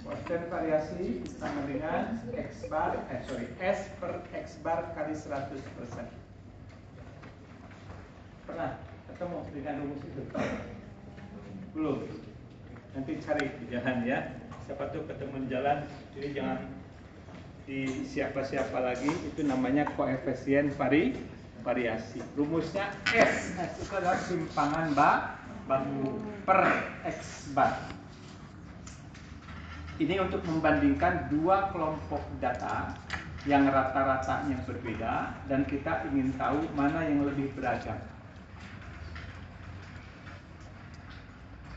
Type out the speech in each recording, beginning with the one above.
Koefisien variasi sama dengan S per X bar kali 100%. Pernah ketemu dengan rumus itu? Belum? Nanti cari di jalan ya. Siapa tuh ketemu di jalan, jadi jangan di siapa-siapa lagi. Itu namanya koefisien variasi. Rumusnya S itu adalah simpangan baku per X bar. Ini untuk membandingkan dua kelompok data yang rata-ratanya berbeda dan kita ingin tahu mana yang lebih beragam.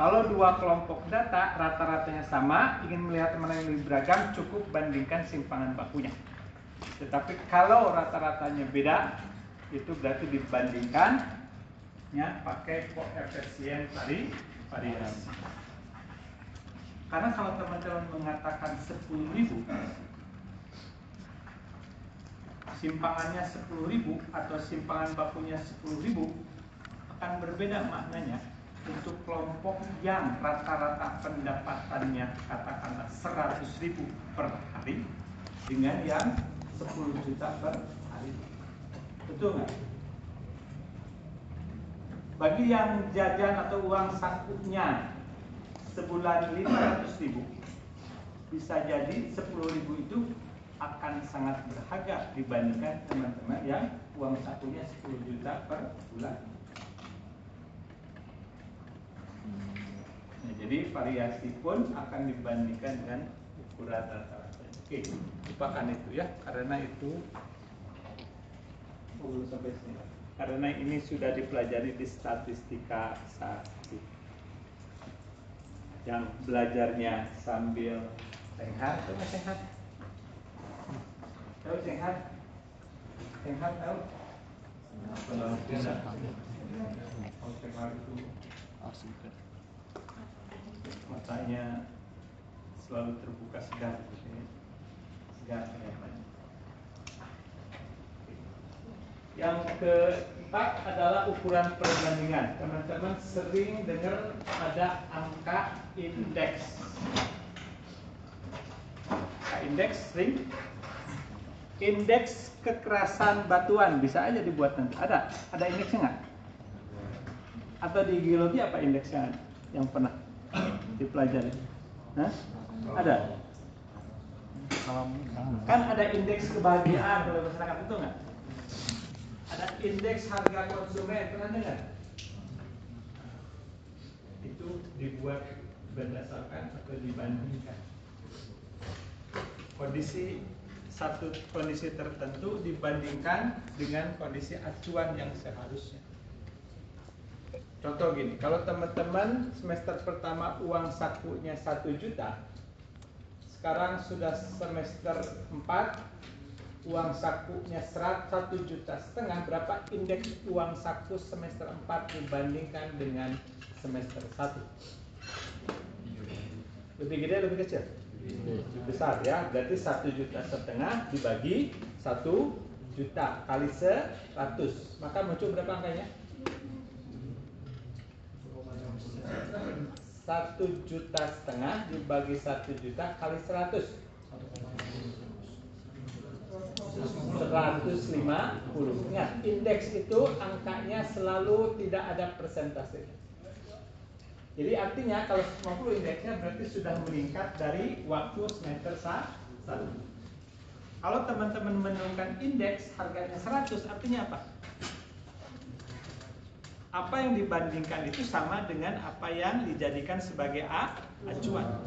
Kalau dua kelompok data rata-ratanya sama, ingin melihat mana yang lebih beragam, cukup bandingkan simpangan bakunya. Tetapi kalau rata-ratanya beda, itu berarti dibandingkannya pakai koefisien variasi. Karena kalau teman-teman mengatakan 10.000, simpangannya 10.000 atau simpangan bakunya 10.000 akan berbeda maknanya untuk kelompok yang rata-rata pendapatannya katakanlah 100.000 per hari dengan yang 10 juta per hari. Betul nggak? Bagi yang jajan atau uang sakunya sebulan 500.000, bisa jadi 10.000 itu akan sangat berharga dibandingkan teman-teman yang uang sakunya 10 juta per bulan. Nah, jadi variasi pun akan dibandingkan dengan ukuran rata-rata. Oke, lupakan itu ya, karena itu belum sampai sini. Karena ini sudah dipelajari di statistika 1. Yang belajarnya sambil sehat, tahu nggak sehat? Tahu sehat? Sehat tahu? Oh, sehat itu matanya selalu terbuka segar, segar kelihatannya. Yang keempat adalah ukuran perbandingan. Teman-teman sering dengar ada angka indeks. Indeks sering. Indeks kekerasan batuan bisa aja dibuat nanti. Ada indeksnya nggak? Atau di geologi apa indeksnya yang pernah dipelajari? Hah? Ada? Kan ada indeks kebahagiaan kalau masyarakat, itu nggak? Ada indeks harga konsumen, pernah dengar? Itu dibuat berdasarkan atau dibandingkan satu kondisi tertentu dibandingkan dengan kondisi acuan yang seharusnya. Contoh gini, kalau teman-teman semester pertama uang sakunya 1 juta, sekarang sudah semester 4 uang sakunya 1,5 juta, berapa indeks uang saku semester 4 dibandingkan dengan semester 1? Lebih gede, lebih kecil? Lebih besar ya, berarti 1,5 juta dibagi 1 juta kali 100, maka muncul berapa angkanya? 1,5 juta dibagi 1 juta kali 100, 150. Ingat, indeks itu angkanya selalu tidak ada persentase. Jadi artinya kalau 50 indeksnya berarti sudah meningkat dari waktu semester 1. Kalau teman-teman menemukan indeks harganya 100, artinya apa? Apa yang dibandingkan itu sama dengan apa yang dijadikan sebagai acuan.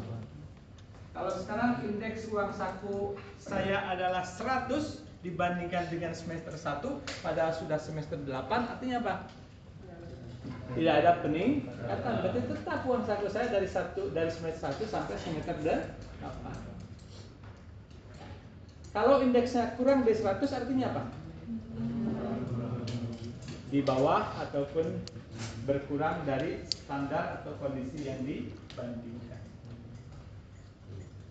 Kalau sekarang indeks uang saku saya adalah 100 dibandingkan dengan semester 1, padahal sudah semester 8, artinya apa? Tidak ada peningkatan, berarti tetap uang saku saya dari semester 1 sampai semester 8. Kalau indeksnya kurang dari 100, artinya apa? Di bawah ataupun berkurang dari standar atau kondisi yang dibandingkan.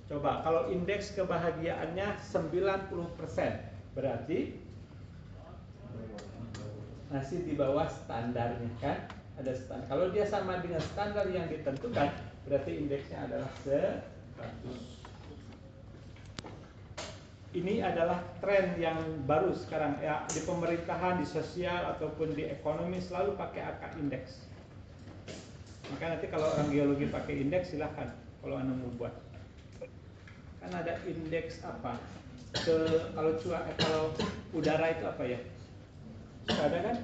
Coba kalau indeks kebahagiaannya 90%, berarti masih di bawah standarnya kan? Ada standar. Kalau dia sama dengan standar yang ditentukan, berarti indeksnya adalah 100. Ini adalah tren yang baru sekarang ya, di pemerintahan, di sosial ataupun di ekonomi selalu pakai angka indeks. Maka nanti kalau orang geologi pakai indeks silahkan kalau anda mau buat. Kan ada indeks apa? Kalau udara itu apa ya? Ada kan?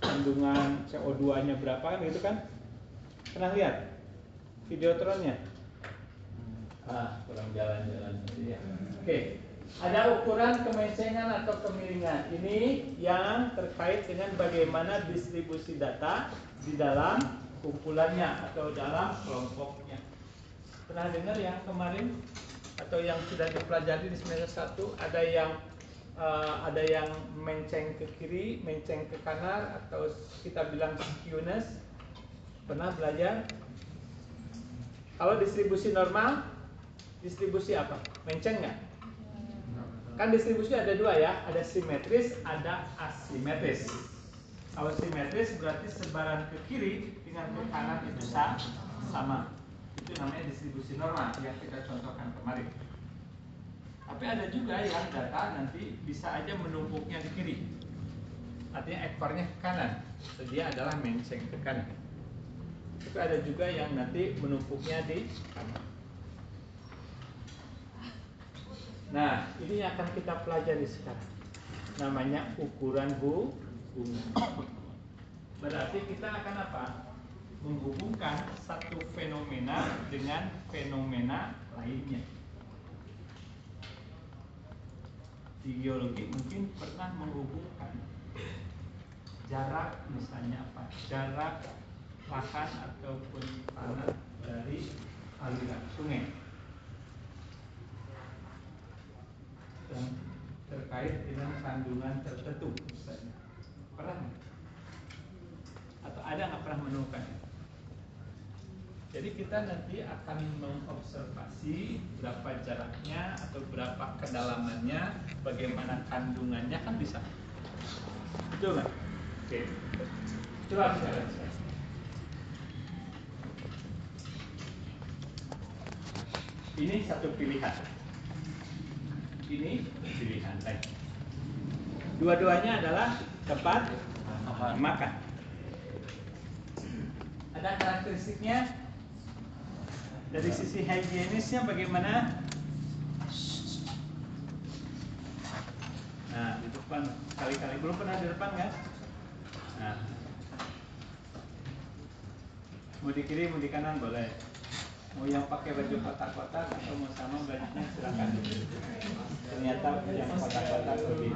Kandungan CO2-nya berapa kan gitu kan? Pernah lihat videotronnya? Kurang jalan-jalan ya. Oke. Ada ukuran kemencengan atau kemiringan. Ini yang terkait dengan bagaimana distribusi data di dalam kumpulannya atau dalam kelompoknya. Pernah dengar yang kemarin atau yang sudah dipelajari di semester 1 ada yang menceng ke kiri, menceng ke kanan atau kita bilang skewness. Pernah belajar? Kalau distribusi normal, distribusi apa? Menceng nggak? Kan distribusi ada dua ya, ada simetris, ada asimetris. Kalau simetris berarti sebaran ke kiri dengan ke kanan itu sama. Itu namanya distribusi normal yang kita contohkan kemarin. Tapi ada juga yang data nanti bisa aja menumpuknya di kiri. Artinya ekornya ke kanan. Dia adalah menceng ke kanan. Tapi ada juga yang nanti menumpuknya di kanan. Nah, ini yang akan kita pelajari sekarang. Namanya ukuran hubungan. Berarti kita akan apa? Menghubungkan satu fenomena dengan fenomena lainnya. Di geologi mungkin pernah menghubungkan jarak, misalnya apa? Jarak lahan ataupun tanah dari aliran sungai. Yang terkait dengan kandungan tertentu misalnya. Pernah? Atau ada nggak pernah menemukan? Jadi kita nanti akan mengobservasi berapa jaraknya atau berapa kedalamannya, bagaimana kandungannya kan bisa. Betul nggak? Oke. Coba kita lihat. Ini satu pilihan. Ini pilihan lain. Dua-duanya adalah tempat makan. Ada karakteristiknya. Dari sisi higienisnya bagaimana? Nah, di depan kali-kali belum pernah di depan kan? Nah, mau di kiri, mau di kanan boleh. Mau yang pakai baju kotak-kotak atau mau sama bajunya silakan. Ternyata yang kotak-kotak lebih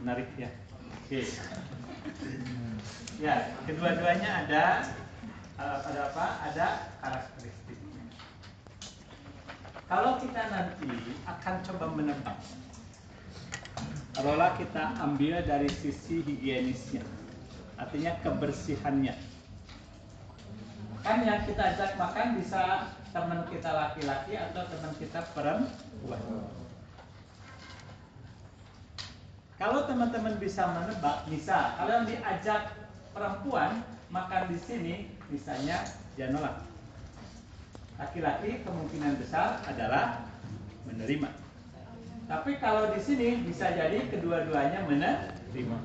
menarik ya. Oke. Ya, kedua-duanya ada apa? Ada karakteristiknya. Kalau kita nanti akan coba menebak, taruhlah kita ambil dari sisi higienisnya, artinya kebersihannya. Kan yang kita ajak makan bisa teman kita laki-laki atau teman kita perempuan. Kalau teman-teman bisa menebak, misal kalau diajak perempuan makan di sini, misalnya dia nolak. Laki-laki kemungkinan besar adalah menerima. Tapi kalau di sini bisa jadi kedua-duanya menerima.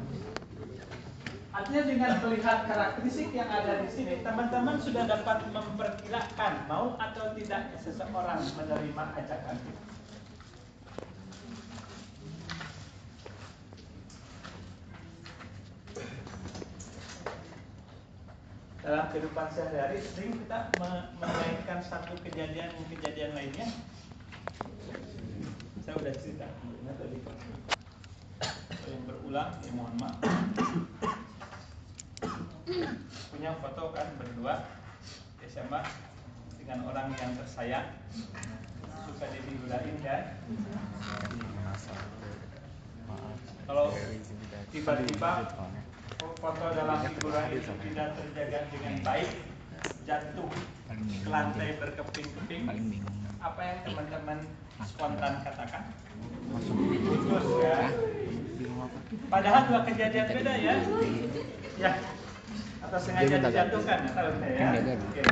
Artinya dengan melihat karakteristik yang ada di sini, teman-teman sudah dapat memperkirakan mau atau tidak seseorang menerima ajakan itu. Dalam kehidupan sehari-hari sering kita mengaitkan satu kejadian dengan kejadian lainnya. Saya udah cerita tadi. Yang berulang, ya mohon maaf. Punya foto kan berdua SMA dengan orang yang tersayang, suka difigurain kan. Kalau tiba-tiba foto dalam figuran itu tidak terjaga dengan baik, jatuh ke lantai berkeping-keping, apa yang teman-teman spontan katakan? Putus ya. Padahal dua kejadian beda ya. Ya. atau sengaja dijatuhkan, tahu saya. Oke.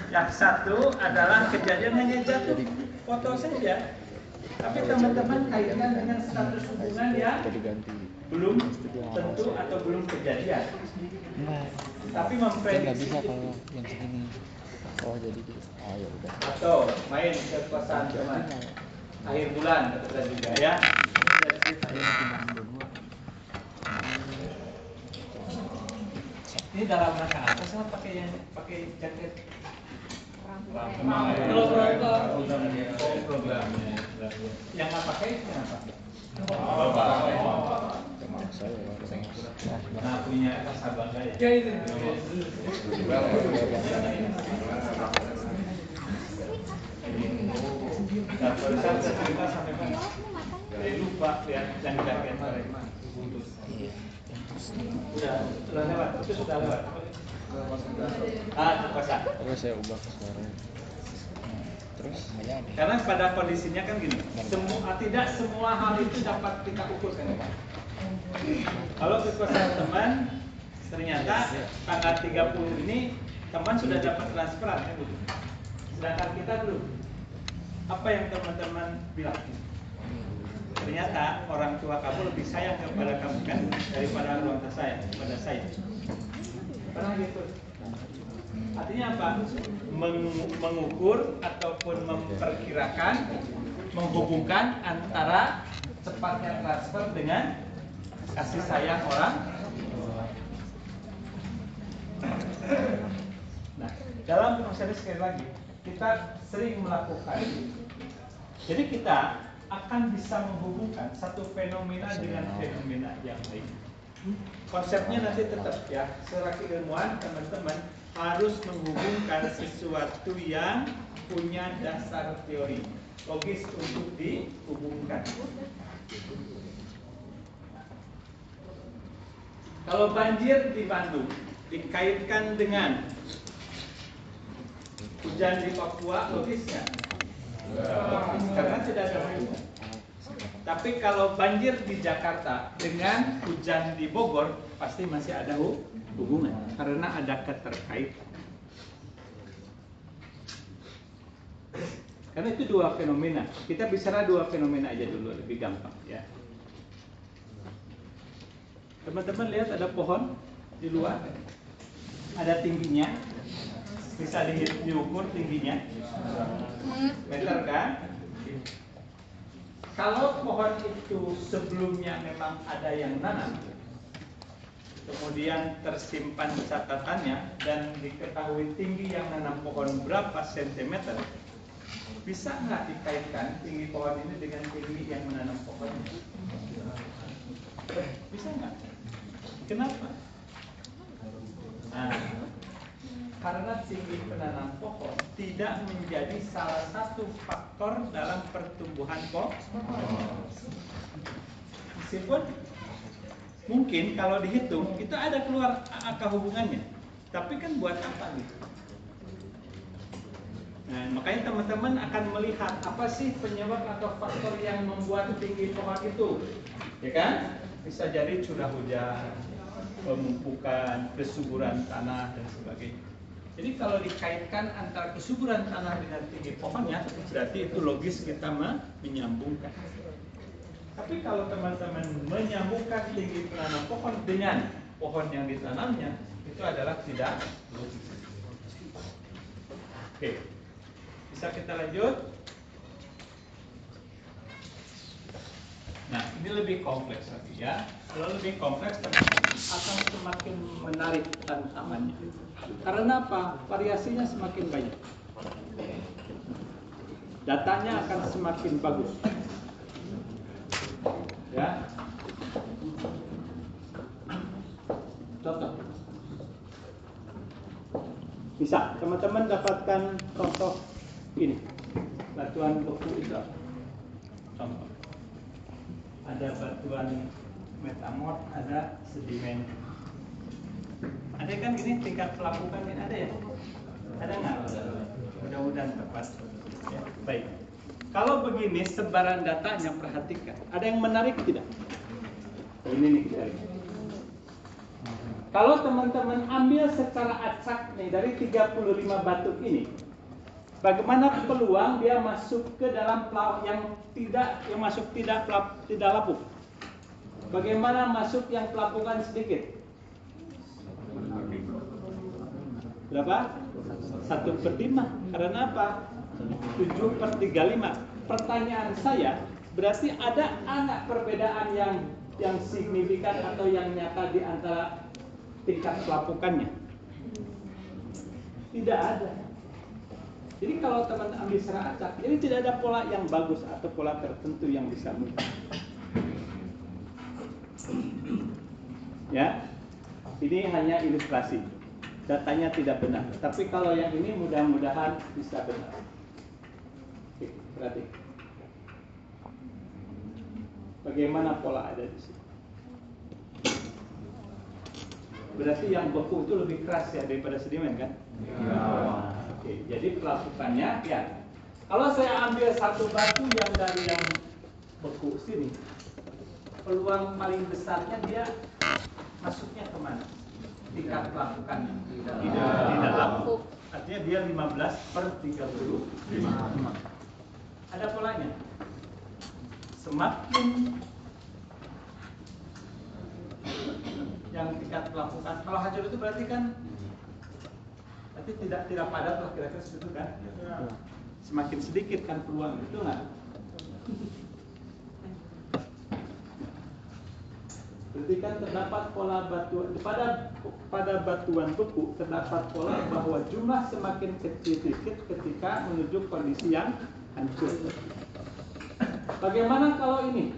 Yang satu adalah kejadian hanya jatuh foto saja, tapi teman-teman kaitkan dengan status hubungan yang belum tentu atau belum kejadian. Tapi memprediksi nggak bisa kalau yang segini. Oh jadi gitu. Oh ya udah. Atau main ke kosan teman akhir bulan kata juga ya. Ini dalam rangka apa sih pakai jaket? Programnya. Yang nggak pakai kenapa? Nah punya rasa bangga ya. Ya itu. Nah, barusan saya cerita sampai mana? Saya lupa lihat yang jaket mereka. Sudah lewat, itu sudah lewat. Terpaksa. Terus saya ubah ke suara. Terus karena pada kondisinya kan gini, tidak semua hal itu dapat kita ukur kan. Kalau kekuasaan teman, ternyata tanggal 30 ini teman sudah dapat transferan kan gitu. Sedangkan kita belum. Apa yang teman-teman bilang? Ternyata orang tua kamu lebih sayang kepada kamu kan daripada orang tua saya kepada saya. Pernah gitu. Artinya apa? Mengukur ataupun memperkirakan, menghubungkan antara cepatnya transfer dengan kasih sayang orang. Nah, dalam proses sekali lagi kita sering melakukan. Jadi kita akan bisa menghubungkan satu fenomena dengan fenomena yang lain. Konsepnya nanti tetap ya, secara keilmuan teman-teman harus menghubungkan sesuatu yang punya dasar teori logis untuk dihubungkan. Kalau banjir di Bandung dikaitkan dengan hujan di Papua, logis nggak? Karena tidak ada hubungan. Tapi kalau banjir di Jakarta dengan hujan di Bogor pasti masih ada hubungan karena ada keterkaitan. Karena itu dua fenomena. Kita bicara dua fenomena aja dulu lebih gampang ya. Teman-teman lihat ada pohon di luar, ada tingginya, bisa diukur tingginya, meter kan? Kalau pohon itu sebelumnya memang ada yang nanam, kemudian tersimpan catatannya dan diketahui tinggi yang nanam pohon berapa sentimeter, bisa nggak dikaitkan tinggi pohon ini dengan tinggi yang menanam pohon? Bisa nggak? Kenapa? Nah, karena tinggi penanam pohon tidak menjadi salah satu faktor dalam pertumbuhan pohon. Meskipun mungkin kalau dihitung itu ada keluar angka hubungannya, tapi kan buat apa gitu? Nah, makanya teman-teman akan melihat apa sih penyebab atau faktor yang membuat tinggi pohon itu, ya kan? Bisa jadi curah hujan, pemumpukan, kesuburan tanah dan sebagainya. Jadi kalau dikaitkan antara kesuburan tanah dengan tinggi pohonnya, berarti itu logis kita menyambungkan. Tapi kalau teman-teman menyambungkan tinggi penanam pohon dengan pohon yang ditanamnya, itu adalah tidak logis. Oke, bisa kita lanjut? Nah, ini lebih kompleks lagi ya. Kalau lebih kompleks, teman-teman akan semakin menarik tantangannya. Karena apa? Variasinya semakin banyak. Datanya akan semakin bagus. Ya. Contoh. Bisa teman-teman dapatkan contoh ini. Batuan beku itu. Contoh. Ada batuan metamorf, ada sedimen. Ada kan gini tingkat pelapukan ini ada ya? Ada nggak? Mudah-mudahan tepat. Ya, baik. Kalau begini sebaran datanya perhatikan. Ada yang menarik tidak? Ini nih kita lihat. Kalau teman-teman ambil secara acak nih dari 35 batu ini, bagaimana peluang dia masuk ke dalam tidak lapuk? Bagaimana masuk yang pelapukan sedikit? Berapa? 1/5. Karena apa? 7/35. Pertanyaan saya, berarti ada nggak perbedaan yang signifikan atau yang nyata di antara tingkat pelapukannya? Tidak ada. Jadi kalau teman ambil secara acak, jadi tidak ada pola yang bagus atau pola tertentu yang bisa muncul. Ya, ini hanya ilustrasi. Datanya tidak benar. Tapi kalau yang ini mudah-mudahan bisa benar. Oke, berarti bagaimana pola ada di sini? Berarti yang beku itu lebih keras ya daripada sedimen kan? Ya. Oke, jadi pelapukannya ya. Kalau saya ambil satu batu yang dari yang beku sini, peluang paling besarnya dia masuknya kemana? Tingkat pelapukannya tidak lapuk. Artinya dia 15/35. Ada polanya. Semakin yang tingkat pelapukan, kalau hancur itu berarti kan tidak padat lah kira-kira segitu kan? Semakin sedikit kan peluang itu nggak? Berarti kan terdapat pola batuan pada batuan beku terdapat pola bahwa jumlah semakin kecil sedikit ketika menuju kondisi yang hancur. Bagaimana kalau ini?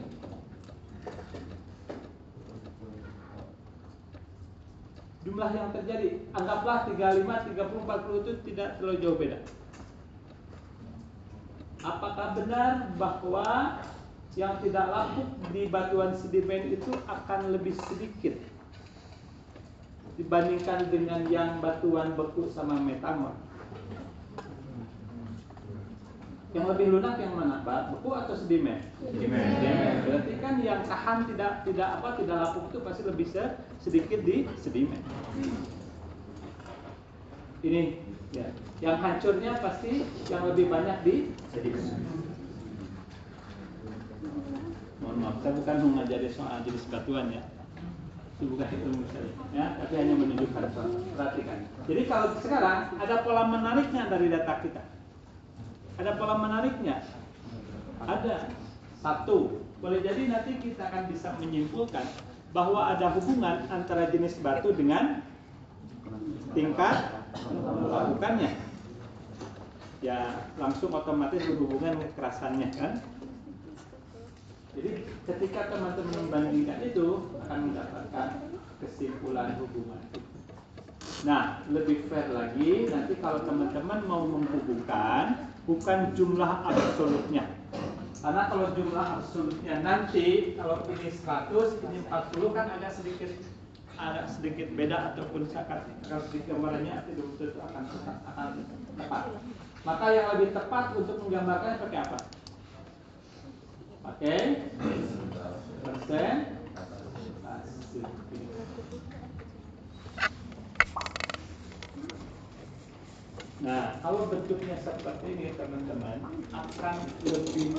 Jumlah yang terjadi, anggaplah 35, 30, 40 itu tidak terlalu jauh beda. Apakah benar bahwa yang tidak lapuk di batuan sedimen itu akan lebih sedikit dibandingkan dengan yang batuan beku sama metamor? Yang lebih lunak yang mana, Pak? Beku atau sedimen? Sedimen. Berarti kan yang tahan tidak lapuk itu pasti lebih sedikit di sedimen. Ini ya, yang hancurnya pasti yang lebih banyak di sedimen. Mohon maaf, saya bukan mengajari soal jenis batuan ya. Itu bukan ilmu saya, ya, tapi hanya menunjukkan. Perhatikan. Jadi kalau sekarang ada pola menariknya dari data kita. Ada pola menariknya. Ada. Satu, boleh jadi nanti kita akan bisa menyimpulkan bahwa ada hubungan antara jenis batu dengan tingkat pelapukannya. Ya, langsung otomatis berhubungan dengan kekerasannya kan. Jadi ketika teman-teman membandingkan itu akan mendapatkan kesimpulan hubungan. Nah, lebih fair lagi nanti kalau teman-teman mau menghubungkan bukan jumlah absolutnya. Karena kalau jumlah absolutnya nanti kalau ini 100, ini 40 kan ada sedikit beda ataupun kalau di gambarannya itu akan tepat. Maka yang lebih tepat untuk menggambarkannya pakai apa? Pakai persen. Nah, kalau bentuknya seperti ini teman-teman akan lebih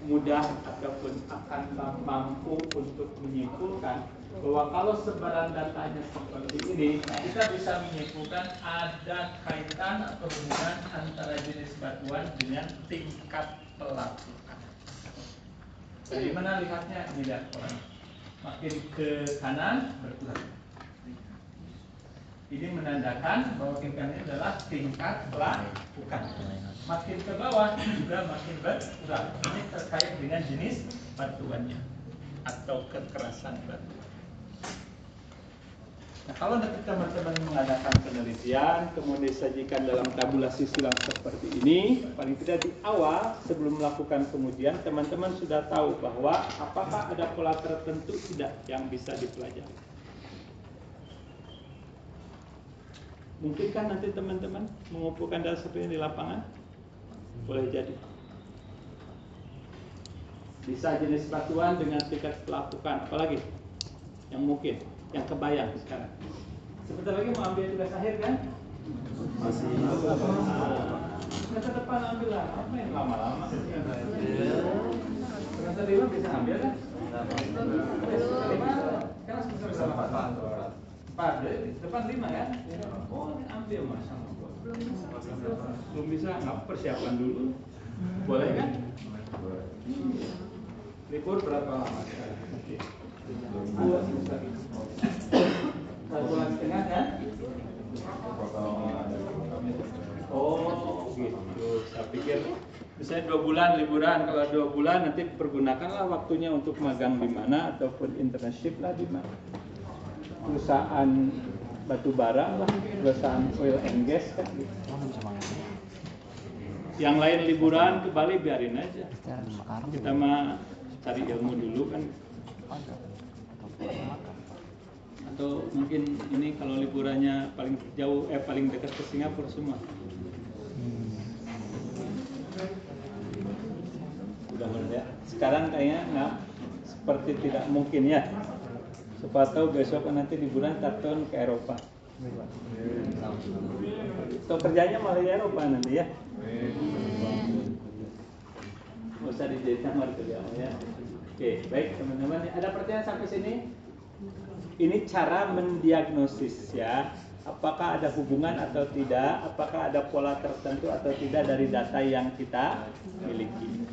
mudah ataupun akan mampu untuk menyimpulkan bahwa kalau sebaran datanya seperti ini, kita bisa menyimpulkan ada kaitan atau hubungan antara jenis batuan dengan tingkat pelapukan. Dari mana lihatnya? Ini lihat orang. Makin ke kanan berkurang. Ini menandakan bahwa tingkat ini adalah tingkat pelapukan. Makin ke bawah juga makin berkurang. Ini terkait dengan jenis batuannya atau kekerasan batu. Nah, kalau nanti teman-teman mengadakan penelitian, kemudian disajikan dalam tabulasi silang seperti ini, paling tidak di awal sebelum melakukan pengujian, teman-teman sudah tahu bahwa apakah ada pola tertentu tidak yang bisa dipelajari. Mungkinkah nanti teman-teman mengumpulkan data seperti ini di lapangan? Boleh jadi. Bisa jenis batuan dengan tingkat pelapukan, apalagi yang mungkin. yang kebayang sekarang. Sebentar lagi mau ambil tugas akhir kan? Masih. Semester depan ambil lah. Apa yang lama-lama? Semester 5 bisa ambil kan? Semester 5 sekarang semester 4, depan 5 kan? Oh, ambil Mas. Belum bisa, nggak persiapan dulu. Boleh kan? Libur berapa lama sekarang? 1 bulan setengah kan? Oh gitu. Saya pikir misalnya 2 bulan liburan. Kalau 2 bulan nanti pergunakanlah waktunya untuk magang di mana ataupun internship lah di mana. Perusahaan batu bara lah, perusahaan oil and gas kan. Yang lain liburan ke Bali biarin aja. Kita mah cari ilmu dulu kan. Atau mungkin ini kalau liburannya paling jauh paling dekat ke Singapura semua. Mudah-mudahan ya. Sekarang kayaknya nggak seperti tidak mungkin ya. Siapa tahu besok nanti liburan tahun ke Eropa. So kerjanya malah di Eropa nanti ya. Nggak usah dijadikan market ya. Oke, baik teman-teman. Ada pertanyaan sampai sini? Ini cara mendiagnosis ya. Apakah ada hubungan atau tidak? Apakah ada pola tertentu atau tidak dari data yang kita miliki?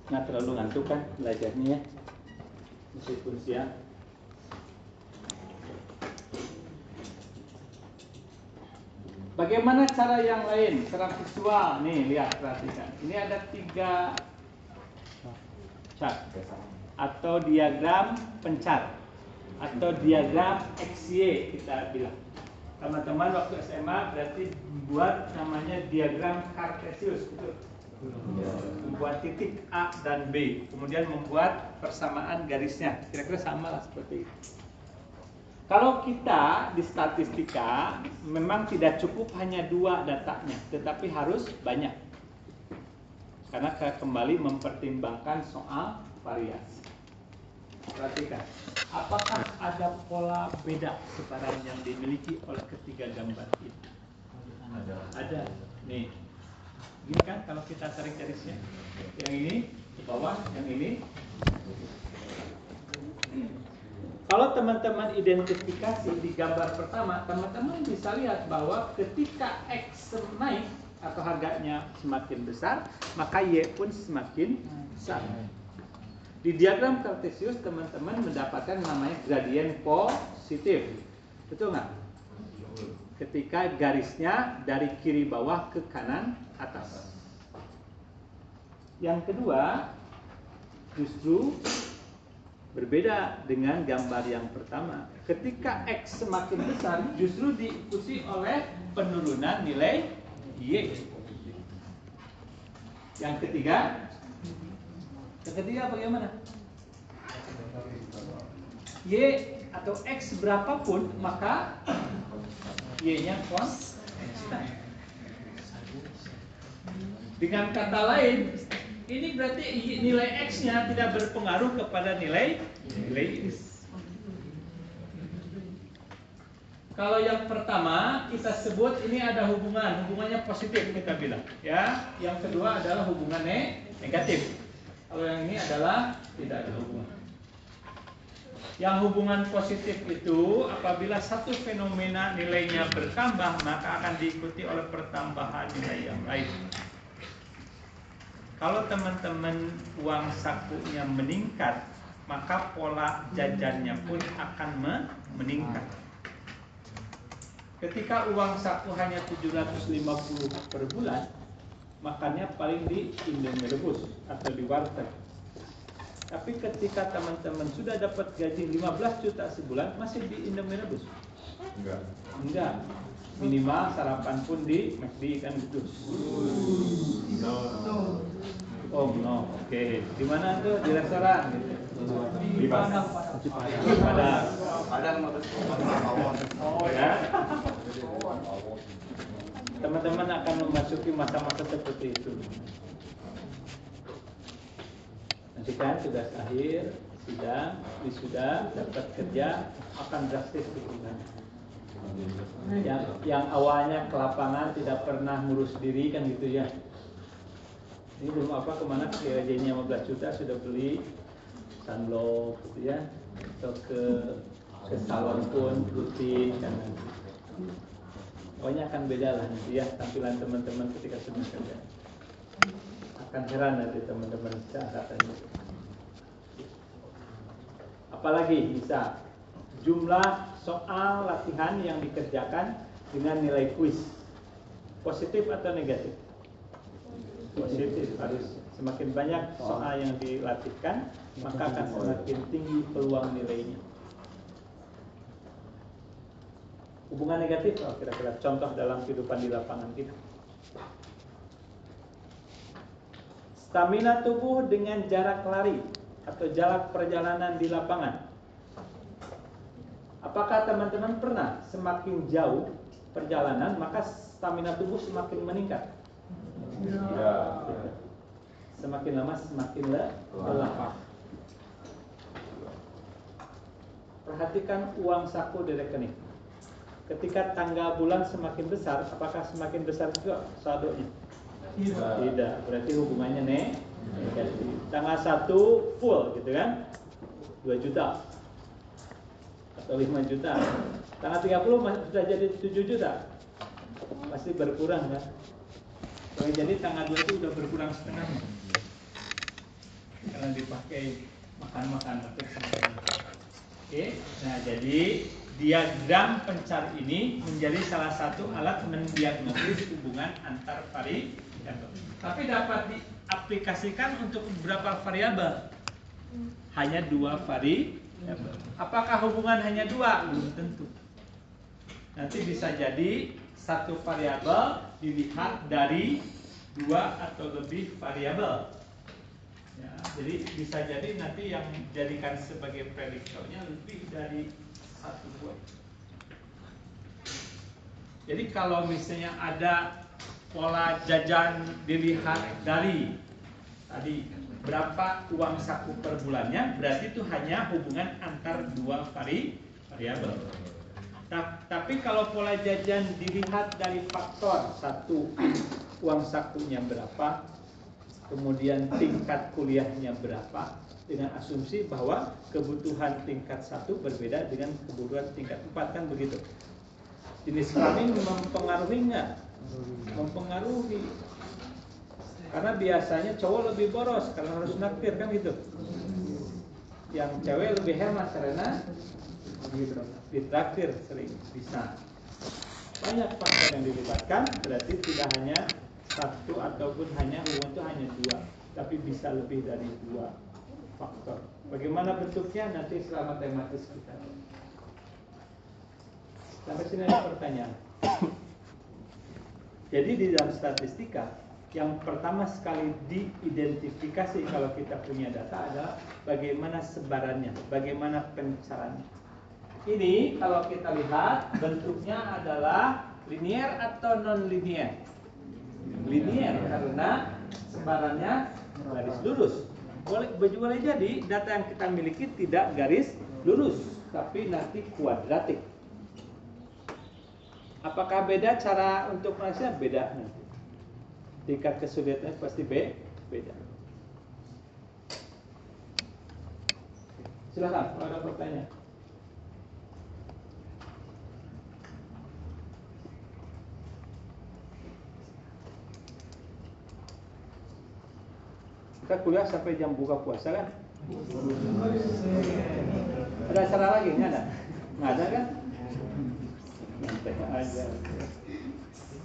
Nggak terlalu ngantuk kan belajarnya ya? Meskipun siang. Bagaimana cara yang lain secara visual? Nih lihat, perhatikan. Ini ada 3 chart atau diagram pencar atau diagram XY kita bilang. Teman-teman waktu SMA berarti buat namanya diagram Cartesius gitu. Membuat titik A dan B, kemudian membuat persamaan garisnya. Kira-kira sama lah seperti itu. Kalau kita di statistika memang tidak cukup hanya 2 datanya, tetapi harus banyak. Karena kembali mempertimbangkan soal variasi. Perhatikan, apakah ada pola beda sebaran yang dimiliki oleh ketiga gambar ini? Ada. Nih, gini kan kalau kita tarik garisnya, yang ini ke bawah, yang ini. Kalau teman-teman identifikasi di gambar pertama, teman-teman bisa lihat bahwa ketika X naik atau harganya semakin besar, maka Y pun semakin besar. Di diagram Cartesius teman-teman mendapatkan namanya gradien positif. Betul nggak? Ketika garisnya dari kiri bawah ke kanan atas. Yang kedua, justru berbeda dengan gambar yang pertama. Ketika X semakin besar, justru diikuti oleh penurunan nilai Y. Yang ketiga bagaimana? Y atau X berapapun, maka Y-nya konstan. Dengan kata lain, ini berarti nilai X-nya tidak berpengaruh kepada nilai X. Kalau yang pertama kita sebut ini ada hubungannya positif kita bilang, ya. Yang kedua adalah hubungannya negatif. Kalau yang ini adalah tidak ada hubungan. Yang hubungan positif itu apabila satu fenomena nilainya bertambah, maka akan diikuti oleh pertambahan nilai yang lain. Kalau teman-teman uang sakunya meningkat, maka pola jajannya pun akan meningkat. Ketika uang saku hanya 750 per bulan, makannya paling di Indomie rebus atau di warteg. Tapi ketika teman-teman sudah dapat gaji 15 juta sebulan, masih di Indomie rebus? Enggak. Minimal sarapan pun di McD kan gitu. Oh no, oke. Di mana tuh? Di restoran gitu. Di Padang. Oh ya. Teman-teman akan memasuki masa-masa seperti itu. Nanti kan tugas akhir, sidang, wisuda, dapat kerja, akan drastis dukungan. Yang awalnya ke lapangan tidak pernah ngurus diri kan gitu ya. Ini belum apa kemana gajinya 15 juta sudah beli sunblock gitu ya, atau ke salon pun rutin kan. Pokoknya akan beda lah nanti ya tampilan teman-teman ketika sudah kerja. Akan heran nanti teman-teman seangkatannya. Apalagi bisa jumlah soal latihan yang dikerjakan dengan nilai kuis positif atau negatif? Positif. Harus semakin banyak soal yang dilatihkan maka akan semakin tinggi peluang nilainya. Hubungan negatif, kira-kira contoh dalam kehidupan di lapangan kita. Stamina tubuh dengan jarak lari atau jarak perjalanan di lapangan. Apakah teman-teman pernah semakin jauh perjalanan maka stamina tubuh semakin meningkat? Ya. Semakin lama semakin lelah. Perhatikan uang saku di rekening. Ketika tanggal bulan semakin besar, apakah semakin besar juga saldonya? Tidak. Berarti hubungannya negatif. Tanggal 1 full gitu kan? 2 juta atau 5 juta. Tanggal 30 sudah jadi 7 juta. Pasti berkurang kan? Jadi tanggal 2 itu udah berkurang setengah. Karena dipakai makan-makan. Oke. Nah, jadi diagram pencar ini menjadi salah satu alat mendiagnosis hubungan antar variabel. Tapi dapat diaplikasikan untuk beberapa variabel. Hanya 2 variabel. Apakah hubungan hanya 2? Belum tentu. Nanti bisa jadi satu variabel dilihat dari 2 atau lebih variabel. Ya, jadi bisa jadi nanti yang dijadikan sebagai prediktornya lebih dari 1-2. Jadi kalau misalnya ada pola jajan dilihat dari tadi berapa uang saku per bulannya, berarti itu hanya hubungan antar 2 variabel. Tapi kalau pola jajan dilihat dari faktor 1 uang sakunya berapa, kemudian tingkat kuliahnya berapa, dengan asumsi bahwa kebutuhan tingkat 1 berbeda dengan kebutuhan tingkat 4 kan begitu. Jenis kelamin mempengaruhi nggak? Mempengaruhi. Karena biasanya cowok lebih boros karena harus naktir kan gitu. Yang cewek lebih hemat karena ditraktir sering bisa. Banyak faktor yang dilibatkan, berarti tidak hanya 1 ataupun hanya hubungan itu hanya 2, tapi bisa lebih dari 2 faktor. Bagaimana bentuknya nanti setelah matematis kita. Sampai sini ada pertanyaan. Jadi di dalam statistika yang pertama sekali diidentifikasi kalau kita punya data adalah bagaimana sebarannya, bagaimana pencarannya. Ini kalau kita lihat bentuknya adalah linear atau non linear. Linear karena sebarannya garis lurus. Boleh jadi data yang kita miliki tidak garis lurus, tapi nanti kuadratik. Apakah beda cara untuk menganalisa? Beda nanti. Tingkat kesulitannya pasti beda. Silakan kalau ada pertanyaan. Kita kuliah sampai jam buka puasa kan? Ada acara lagi? Nggak ada? Nggak ada kan? Nanti aja.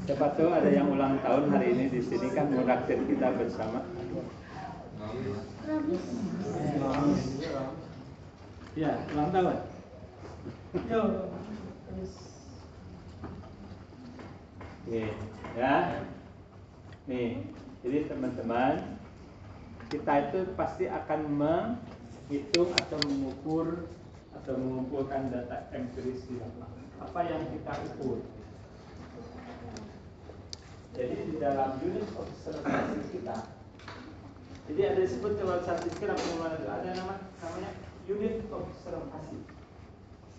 Siapa tahu ada yang ulang tahun hari ini di sini kan menraktir kita bersama. Ya, ulang tahun. Oke, ya. Nih, jadi teman-teman, kita itu pasti akan menghitung atau mengukur atau mengumpulkan data empiris di lapangan. Apa yang kita ukur? Jadi di dalam unit observasi kita Jadi ada disebut kalau statistik dalam pengelolaan itu ada namanya unit observasi.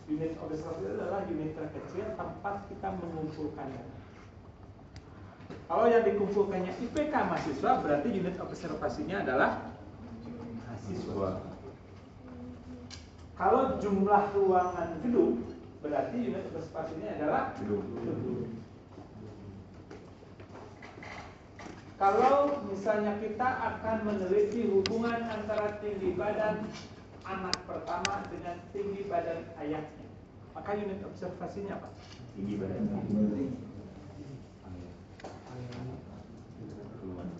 Unit observasi adalah unit terkecil tempat kita mengumpulkan data. Kalau yang dikumpulkannya IPK mahasiswa, berarti unit observasinya adalah mahasiswa. Kalau jumlah ruangan gedung, berarti unit observasinya adalah gedung. Kalau misalnya kita akan meneliti hubungan antara tinggi badan anak pertama dengan tinggi badan ayahnya, maka unit observasinya apa? Tinggi badan.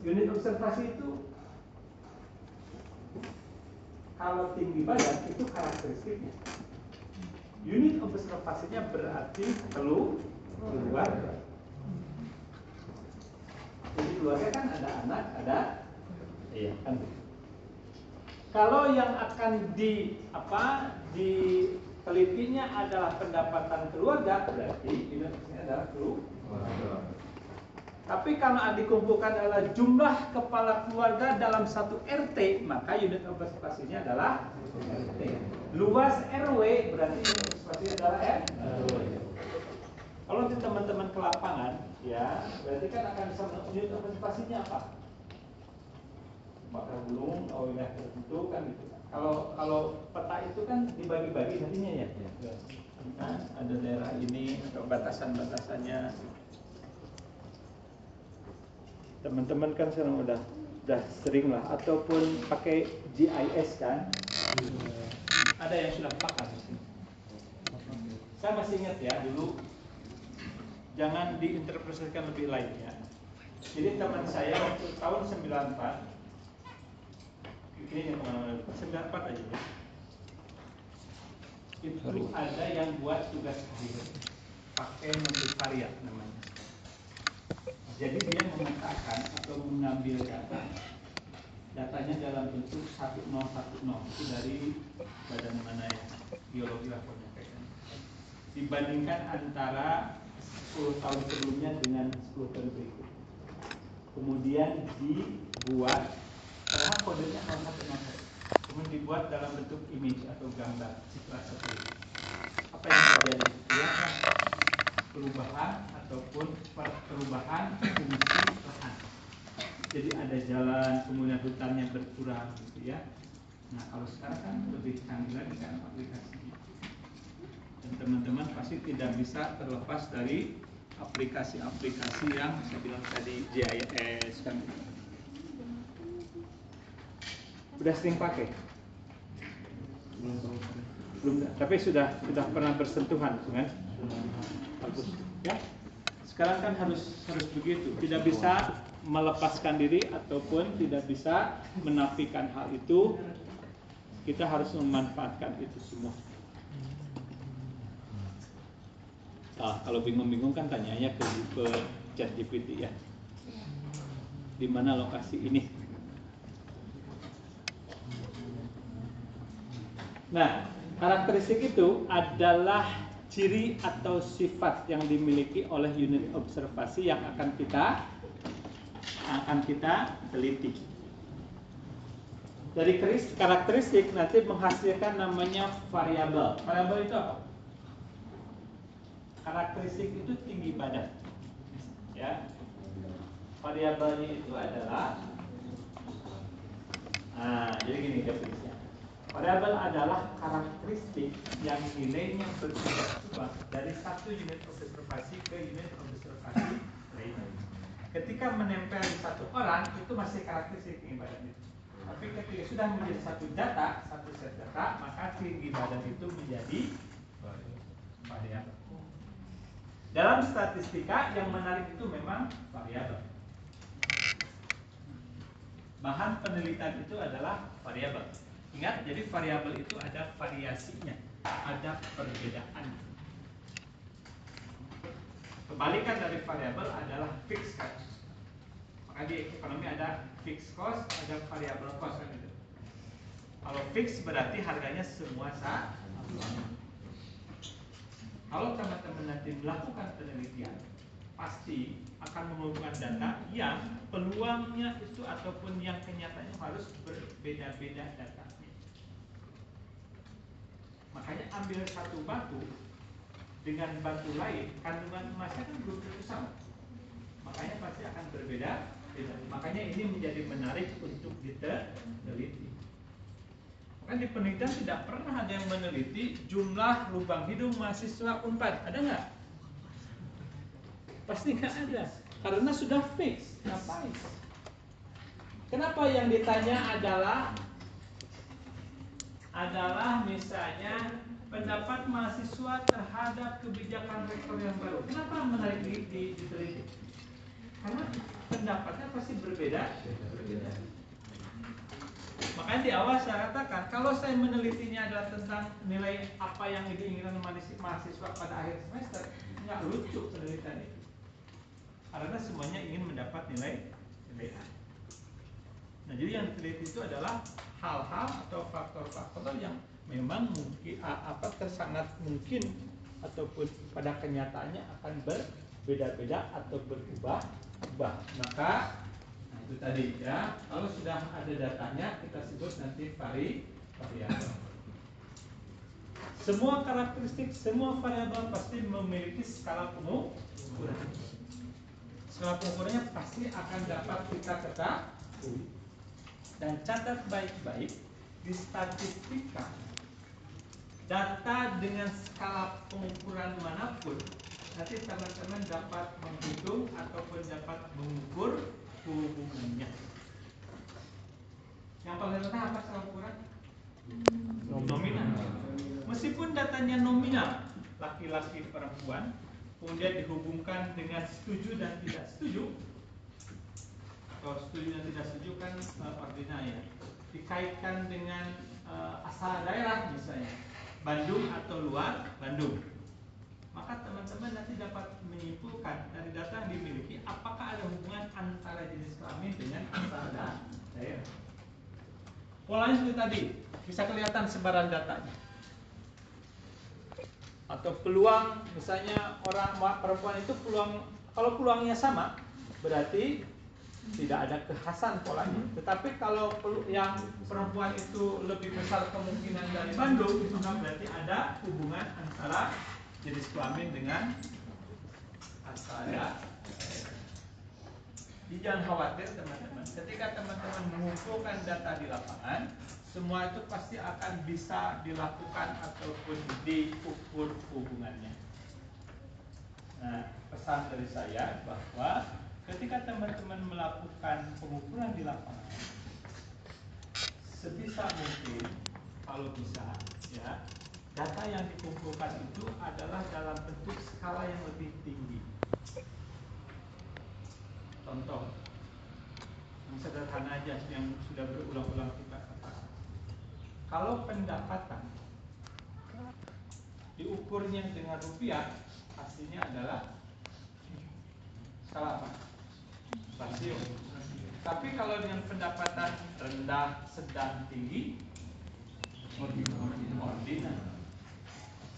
Unit observasi itu kalau tinggi badan itu karakteristiknya. Unit observasinya berarti keluarga. Jadi keluarga kan ada anak, ada kan. Kalau yang akan ditelitinya adalah pendapatan keluarga, berarti unit observasinya adalah keluarga. Tapi kalau dikumpulkan adalah jumlah kepala keluarga dalam satu RT, maka unit observasinya adalah RT. Luas RW berarti unit observasinya adalah RW. Kalau di teman-teman ke lapangan, ya berarti kan akan bisa unit observasinya apa? Apakah gunung, wilayah tertentu kan gitu. Kalau peta itu kan dibagi-bagi nantinya ya. Nah, ada daerah ini atau batasan-batasannya. Teman-teman kan sekarang udah sering lah, ataupun pakai GIS kan. Ada yang sudah pakai di sini. Saya masih ingat ya dulu, jangan diinterpretasikan lebih lain ya. Jadi teman saya waktu tahun 94, ini yang pengalaman 94 aja ya. Itu ada yang buat tugas akhir pakai multivariat namanya. Jadi dia memetakan atau mengambil datanya dalam bentuk 1010 itu dari badan mana ya, biologi lah penyampaikan. Dibandingkan antara 10 tahun sebelumnya dengan 10 tahun berikut. Kemudian dibuat, karena kodenya 0101, kemudian dibuat dalam bentuk image atau gambar citra satelit. Apa yang terjadi? Kelihatan perubahan ataupun perubahan fungsi lahan. Jadi ada jalan, kemudian hutannya berkurang gitu ya. Nah kalau sekarang kan lebih canggih lagi kan aplikasi. Dan teman-teman pasti tidak bisa terlepas dari aplikasi-aplikasi yang saya bilang tadi, GIS kan. Udah sering pakai? Belum, tapi sudah pernah bersentuhan kan? Bagus. Ya. Sekarang kan harus begitu, tidak bisa melepaskan diri ataupun tidak bisa menafikan hal itu. Kita harus memanfaatkan itu semua. Kalau bingung-bingung kan tanyanya ke ChatGPT ya. Di mana lokasi ini? Nah, karakteristik itu adalah ciri atau sifat yang dimiliki oleh unit observasi yang akan kita teliti. Dari karakteristik nanti menghasilkan namanya variabel. Variabel itu apa? Karakteristik itu tinggi badan. Ya. Variabelnya itu adalah jadi gini definisinya. Variabel adalah karakteristik yang nilainya berubah dari satu unit observasi ke unit observasi lain. Ketika menempel di satu orang itu masih karakteristik tinggi badan itu. Tapi ketika sudah menjadi satu set data, maka tinggi badan itu menjadi variabel. Dalam statistika yang menarik itu memang variabel. Bahan penelitian itu adalah variabel. Ingat, jadi variabel itu ada variasinya, ada perbedaan. Kebalikan dari variabel adalah fixed cost. Maka di ekonomi ada fixed cost, ada variable cost kan itu. Kalau fixed berarti harganya semua sama. Kalau teman-teman nanti melakukan penelitian pasti akan mengumpulkan data yang peluangnya itu ataupun yang kenyataannya harus berbeda-beda datanya. Makanya ambil satu batu dengan batu lain, kandungan emasnya kan belum tentu sama. Makanya pasti akan berbeda. Makanya ini menjadi menarik untuk diteliti. Kan di penelitian tidak pernah ada yang meneliti jumlah lubang hidung mahasiswa Unpad, ada nggak? Pasti nggak ada, karena sudah fix. Ngapain? Kenapa yang ditanya adalah misalnya pendapat mahasiswa terhadap kebijakan rektor yang baru. Kenapa menarik diteliti? Karena pendapatnya pasti berbeda. Makanya di awal saya katakan, kalau saya menelitinya adalah tentang nilai apa yang diinginkan mahasiswa pada akhir semester, nggak lucu penelitian itu. Karena semuanya ingin mendapat nilai A. Nah, jadi yang diteliti itu adalah hal-hal atau faktor-faktor yang memang mungkin sangat mungkin ataupun pada kenyataannya akan berbeda-beda atau berubah-ubah. Maka itu tadi ya, kalau sudah ada datanya kita sebut nanti variabel. Semua karakteristik, semua variabel pasti memiliki skala pengukuran. Skala pengukurannya pasti akan dapat kita ketahui. Dan catat baik-baik, di statistika data dengan skala pengukuran manapun nanti teman-teman dapat menghitung ataupun dapat mengukur hubungannya. Yang paling rendah apa skala ukuran? Nominal. Meskipun datanya nominal, laki-laki perempuan, kemudian dihubungkan dengan setuju dan tidak setuju. Kalau setuju dan tidak setuju kan ordinal ya. Dikaitkan dengan asal daerah misalnya, Bandung atau luar Bandung. Maka teman-teman nanti dapat menyimpulkan dari data yang dimiliki apakah ada hubungan antara jenis kelamin dengan asal daerah. Polanya seperti tadi, bisa kelihatan sebaran datanya. Atau peluang, misalnya orang perempuan itu peluang, kalau peluangnya sama, berarti tidak ada kekhasan polanya. Tetapi kalau yang perempuan itu lebih besar kemungkinan dari Bandung, maka berarti ada hubungan antara jenis kelamin dengan asal daerah. Jadi jangan khawatir teman-teman, ketika teman-teman mengumpulkan data di lapangan, semua itu pasti akan bisa dilakukan ataupun diukur hubungannya. Nah, pesan dari saya bahwa ketika teman-teman melakukan pengukuran di lapangan, sebisa mungkin, kalau bisa, ya, data yang dikumpulkan itu adalah dalam bentuk skala yang lebih tinggi. Contoh yang sederhana aja yang sudah berulang-ulang kita katakan. Kalau pendapatan diukurnya dengan rupiah, pastinya adalah skala apa? Rasio. Tapi kalau dengan pendapatan rendah, sedang, tinggi, ordinal.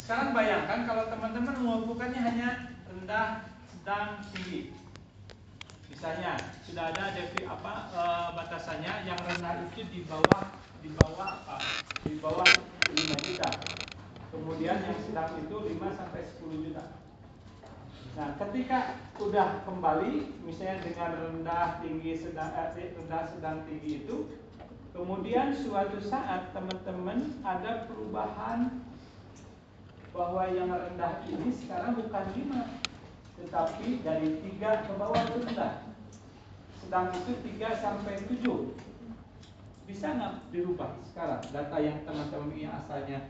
Sekarang bayangkan kalau teman-teman mengumpulkannya hanya rendah, sedang, tinggi. Misalnya sudah ada batasannya, yang rendah itu di bawah 5 juta. Kemudian yang sedang itu 5 sampai 10 juta. Nah, ketika sudah kembali misalnya dengan rendah, tinggi, rendah, sedang, tinggi itu, kemudian suatu saat teman-teman ada perubahan bahwa yang rendah ini sekarang bukan 5, tetapi dari 3 ke bawah itu rendah. Sedang itu 3 sampai 7. Bisa nggak dirubah sekarang data yang teman-teman ini asalnya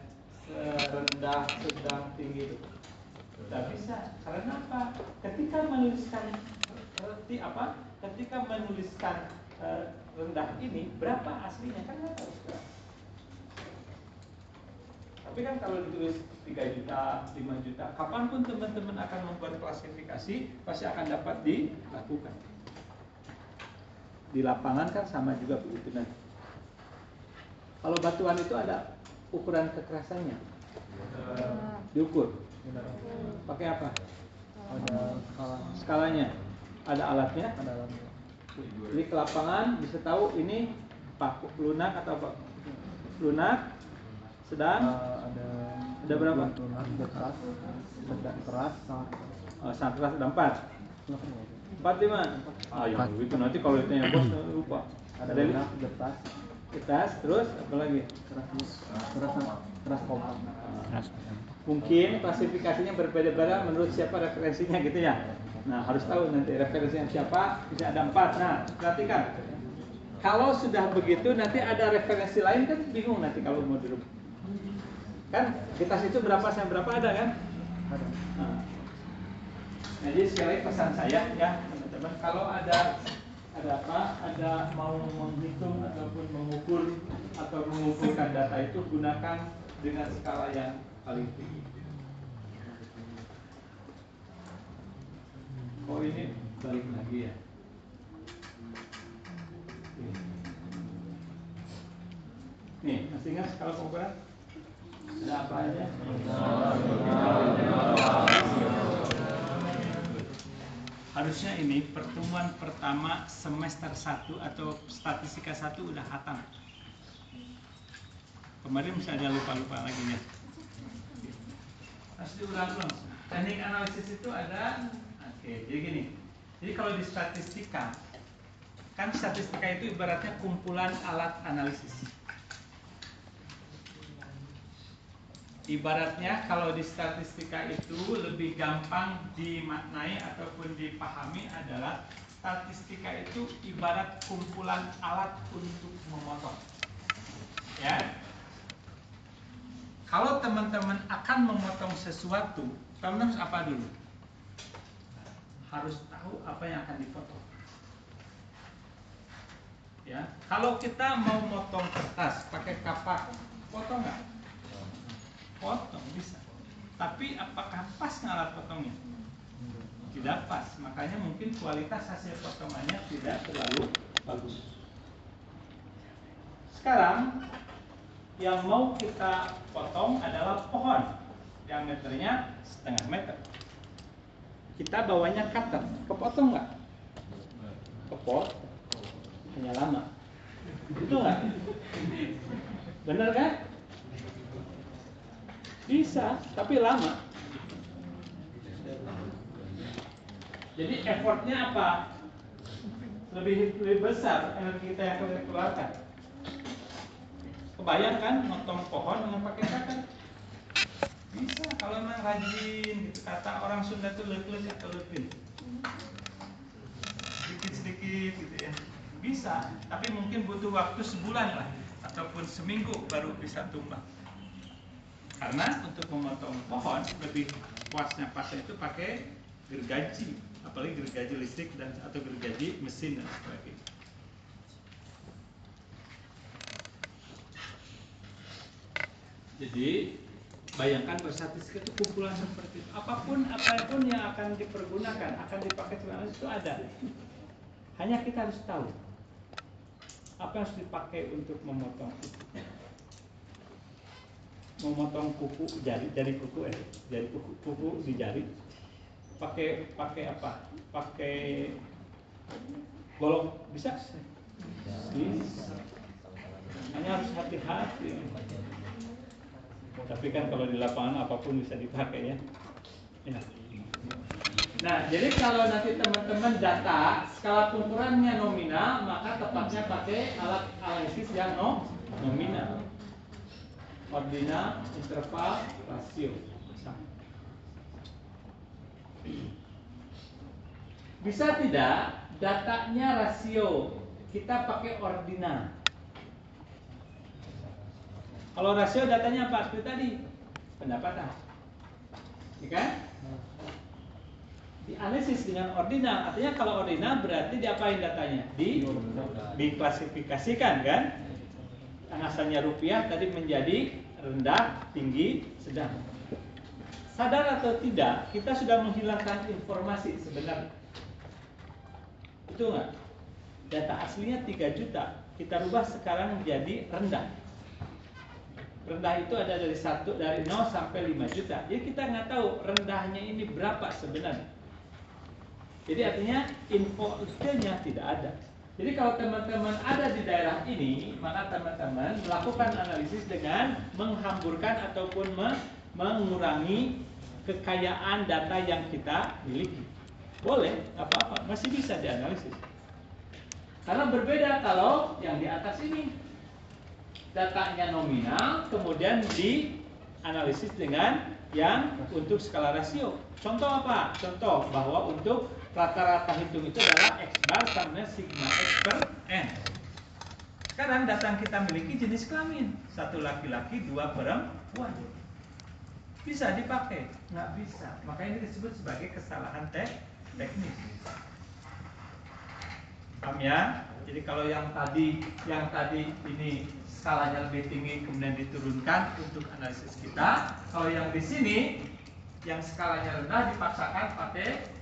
rendah, sedang, tinggi itu? Tidak bisa. Karena apa? Ketika menuliskan rendah ini, berapa aslinya kan nggak tahu sekarang. Tapi kan kalau ditulis 3 juta, 5 juta, kapanpun teman-teman akan membuat klasifikasi, pasti akan dapat dilakukan. Di lapangan kan sama juga begitu nanti. Kalau batuan itu ada ukuran kekerasannya, diukur. Pakai apa? Ada Skalanya. Ada alatnya. ada alamnya. Jadi ke lapangan bisa tahu ini paku lunak atau apa? Lunak, sedang, ada berapa? Lunak, keras, sedang keras, sangat Sangat keras ada 4. 4 5. Ah ya itu nanti kalau ditanya bos lupa. ada lunak, getas, terus apa lagi? keras kompak. Mungkin klasifikasinya berbeda-beda menurut siapa referensinya gitu ya. Nah harus tahu nanti referensinya siapa, bisa ada 4. Nah perhatikan, kalau sudah begitu nanti ada referensi lain kan bingung nanti kalau mau dirubah. Kan getas itu berapa sampai berapa ada kan? Ada. Nah, jadi sekali lagi pesan saya ya teman-teman, kalau ada mau menghitung ataupun mengukur atau mengumpulkan data itu gunakan dengan skala yang paling tinggi. Oh ini balik lagi ya. Nih, masih ingat skala pengukuran? Ada apa aja? Harusnya ini pertemuan pertama semester 1 atau statistika 1 udah hatam. Kemarin masih ada lupa-lupa lagi ya. Harus diulang-ulang. Teknik analisis itu ada. Oke, jadi gini. Jadi kalau di statistika, kan statistika itu ibaratnya kumpulan alat analisis. Ibaratnya kalau di statistika itu lebih gampang dimaknai ataupun dipahami adalah statistika itu ibarat kumpulan alat untuk memotong. Ya. Kalau teman-teman akan memotong sesuatu, teman-teman harus apa dulu? Harus tahu apa yang akan dipotong. Ya, kalau kita mau motong kertas pakai kapak, potong nggak? Potong bisa. Tapi apakah pas alat potongnya? Tidak pas. Makanya mungkin kualitas hasil potongannya tidak terlalu bagus. Sekarang yang mau kita potong adalah pohon, diameternya 0,5 meter. Kita bawanya cutter, kepotong nggak? Kepotong, hanya lama. Betul nggak? Bener kan? Bisa, tapi lama. Jadi effortnya apa? Lebih besar energi kita yang kita keluarkan. Kebayangkan motong pohon dengan pakai cutter? Bisa kalau memang rajin gitu. Kata orang Sunda tuh leukeus atau leukeun. Sedikit-sedikit gitu ya. Bisa, tapi mungkin butuh waktu sebulan lah ataupun seminggu baru bisa tumbang. Karena untuk memotong pohon lebih puasnya pasnya itu pakai gergaji, apalagi gergaji listrik dan atau gergaji mesin dan sebagainya. Jadi bayangkan berstatistika itu kumpulan seperti itu. Apapun yang akan dipergunakan, akan dipakai sebenarnya itu ada. Hanya kita harus tahu apa yang harus dipakai untuk memotong itu. Memotong kuku jari kuku kuku di jari pakai apa? Pakai golok bisa? Hanya harus hati-hati. Tapi kan kalau di lapangan apapun bisa dipakai ya. Nah, jadi kalau nanti teman-teman data skala pengukurannya nominal, maka tepatnya pakai alat analisis yang nominal. Ordinal, interval, rasio. Bisa tidak datanya rasio kita pakai ordinal? Kalau rasio datanya apa? Seperti tadi pendapatan, ya kan? Dianalisis dengan ordinal. Artinya kalau ordinal berarti diapain datanya? Diklasifikasikan kan? Yang asalnya rupiah tadi menjadi rendah, tinggi, sedang. Sadar atau tidak, kita sudah menghilangkan informasi sebenarnya. Betul nggak? Data aslinya 3 juta, kita rubah sekarang menjadi rendah. Rendah itu ada dari 0 sampai 5 juta. Jadi kita nggak tahu rendahnya ini berapa sebenarnya. Jadi artinya info detailnya tidak ada. Jadi kalau teman-teman ada di daerah ini, maka teman-teman melakukan analisis dengan menghamburkan ataupun mengurangi kekayaan data yang kita miliki. Boleh, apa-apa, masih bisa dianalisis. Karena berbeda kalau yang di atas ini datanya nominal, kemudian dianalisis dengan yang untuk skala rasio. Contoh apa? Contoh bahwa untuk rata-rata hitung itu adalah X bar sama sigma X per N. Sekarang data yang kita miliki jenis kelamin, 1 laki-laki, 2 perempuan. Bisa dipakai? Nggak bisa. Makanya ini disebut sebagai kesalahan teknis. Paham ya? Jadi kalau yang tadi ini skalanya lebih tinggi kemudian diturunkan untuk analisis kita. Kalau yang di sini yang skalanya rendah dipaksakan pakai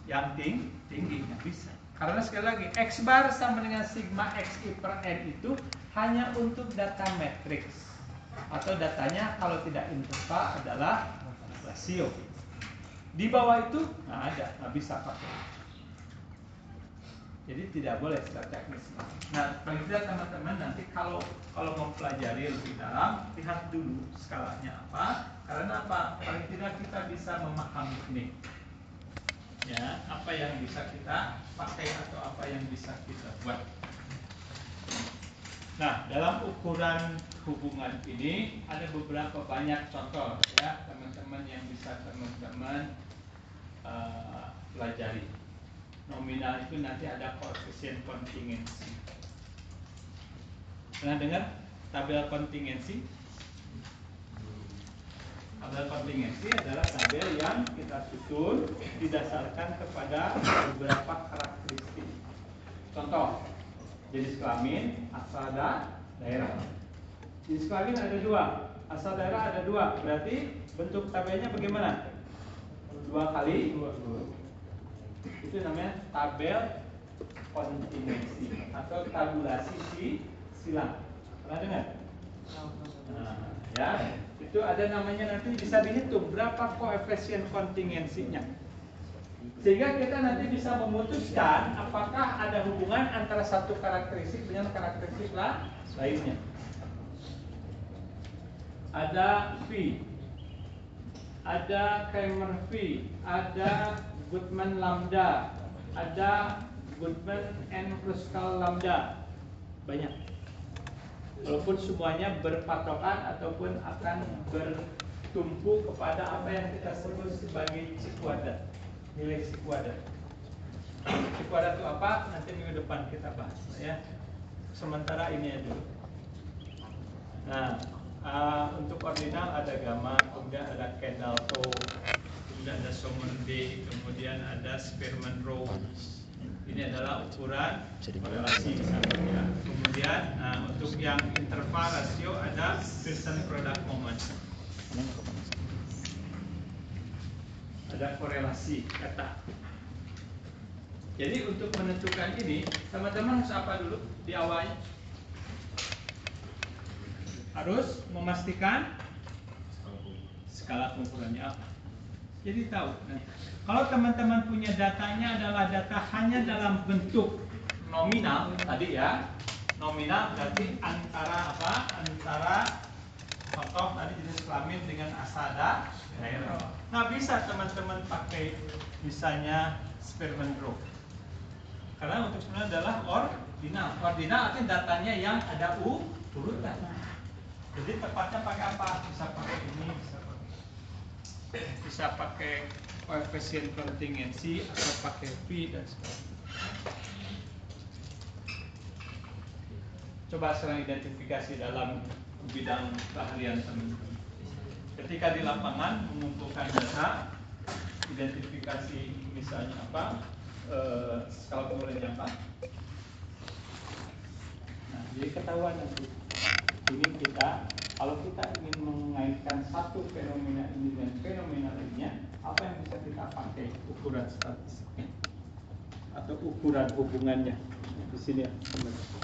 yang tinggi, nggak bisa. Karena sekali lagi X bar sama dengan sigma XI per N itu hanya untuk data matriks atau datanya kalau tidak interval adalah rasio. Di bawah itu nggak bisa pakai. Jadi tidak boleh secara teknis. Nah, paling tidak teman-teman nanti kalau mau pelajari lebih dalam, lihat dulu skalanya apa. Karena apa? Paling tidak kita bisa memahami ini. Ya, apa yang bisa kita pakai atau apa yang bisa kita buat. Nah, dalam ukuran hubungan ini ada beberapa banyak contoh ya teman-teman yang bisa teman-teman pelajari. Nominal itu nanti ada koefisien kontingensi. Pernah dengar tabel kontingensi? Tabel kontingensi adalah tabel yang kita susun didasarkan kepada beberapa karakteristik. Contoh, jenis kelamin, asal daerah. Jenis kelamin ada 2, asal daerah ada 2. Berarti bentuk tabelnya bagaimana? 2 kali 2. Itu namanya tabel kontingensi atau tabulasi silang. Pernah dengar? Nah, ya, itu ada namanya nanti bisa dihitung berapa koefisien kontingensinya. Sehingga kita nanti bisa memutuskan apakah ada hubungan antara satu karakteristik dengan karakteristik lainnya. Ada V, ada Kramer V, ada Goodman lambda, ada Goodman N Kruskal lambda, banyak. Walaupun semuanya berpatokan ataupun akan bertumpu kepada apa yang kita sebut sebagai C kuadrat, nilai C kuadrat. C kuadrat itu apa? Nanti minggu depan kita bahas, ya. Sementara ini ya dulu. Nah, untuk ordinal ada gamma, kemudian ada Kendall O, kemudian ada Sommer D, kemudian ada Spearman Rho. Ini adalah ukuran korelasi ya. Kemudian untuk yang interval rasio ada Pearson product moment. Ada korelasi kata. Jadi untuk menentukan ini, teman-teman harus apa dulu di awalnya? Harus memastikan skala pengukurannya apa. Jadi tahu. Nah, kalau teman-teman punya datanya adalah data hanya dalam bentuk nominal tadi ya, nominal berarti antara apa? Antara contoh tadi jenis kelamin dengan asada daerah. Nah, bisa teman-teman pakai misalnya Spearman Rho. Karena untuk sebenarnya adalah ordinal. Ordinal artinya datanya yang ada urutan. Jadi tepatnya pakai apa? Bisa pakai ini, bisa pakai koefisien kontingensi atau pakai V dan sebagainya. Coba sekarang identifikasi dalam bidang keahlian teman-teman. Ketika di lapangan mengumpulkan data, identifikasi misalnya apa, skala pengukurannya apa. Nah, jadi ketahuan nanti. Ini kita, kalau kita ingin mengaitkan satu fenomena ini dengan fenomena lainnya, apa yang bisa kita pakai ukuran statistiknya atau ukuran hubungannya di sini ya, teman-teman.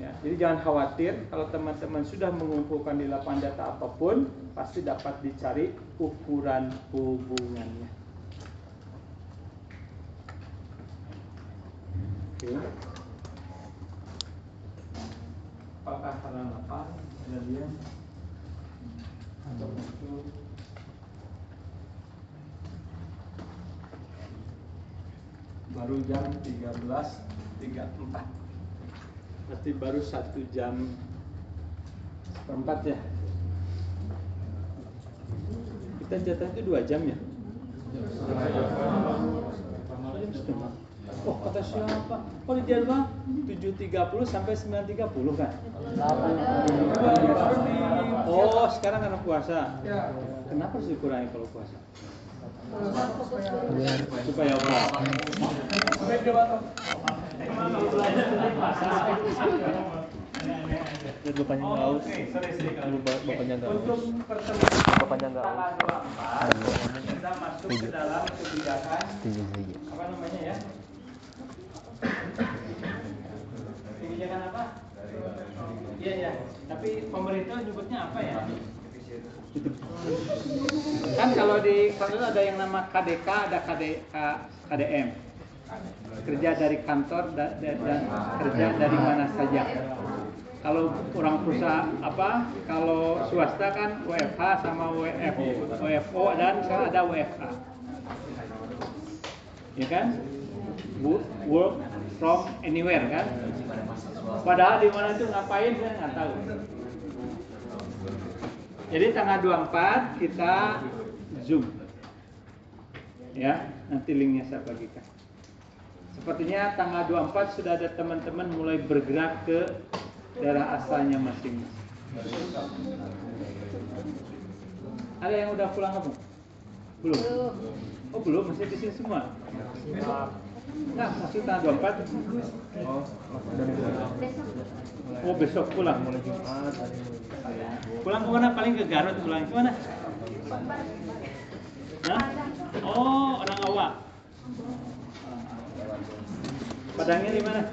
Ya, jadi jangan khawatir kalau teman-teman sudah mengumpulkan di lapangan data apapun, pasti dapat dicari ukuran hubungannya. Oke. Apakah karena lapar ada dia? Atau itu baru jam 13.34. Berarti baru 1 jam 1/4 ya. Kita jatah itu 2 jam ya. Oh, kata siapa? Oh, di jadwal 7.30 sampai 9.30 kan? Oh, sekarang karena puasa. Kenapa harus dikurangi kalau puasa? Supaya apa? Supaya dia batal. Bapaknya nggak haus. Bapaknya nggak haus. Untuk pertemuan Bapaknya nggak haus. tanggal 24 kita masuk ke dalam kebijakan apa namanya ya? Kebijakan apa? Iya ya. Tapi pemerintah nyebutnya apa ya? Kan kalau di kantor ada yang nama KDK, ada KDM. Kerja dari kantor dan kerja dari mana saja. Kalau orang perusahaan apa? Kalau swasta kan WFH sama WFO dan sekarang ada WFH. Ya kan? Work from anywhere kan? Padahal di mana itu ngapain saya nggak tahu. Jadi tanggal 24 kita Zoom. Ya, nanti linknya saya bagikan. Sepertinya tanggal 24 sudah ada teman-teman mulai bergerak ke daerah asalnya masing-masing. Ada yang udah pulang kampung? Belum? Oh belum, masih di sini semua? Nah, masih tanggal 24? Oh besok pulang? Pulang kemana? Paling ke Garut, pulang kemana? Hah? Oh, orang awak. Padangnya di mana?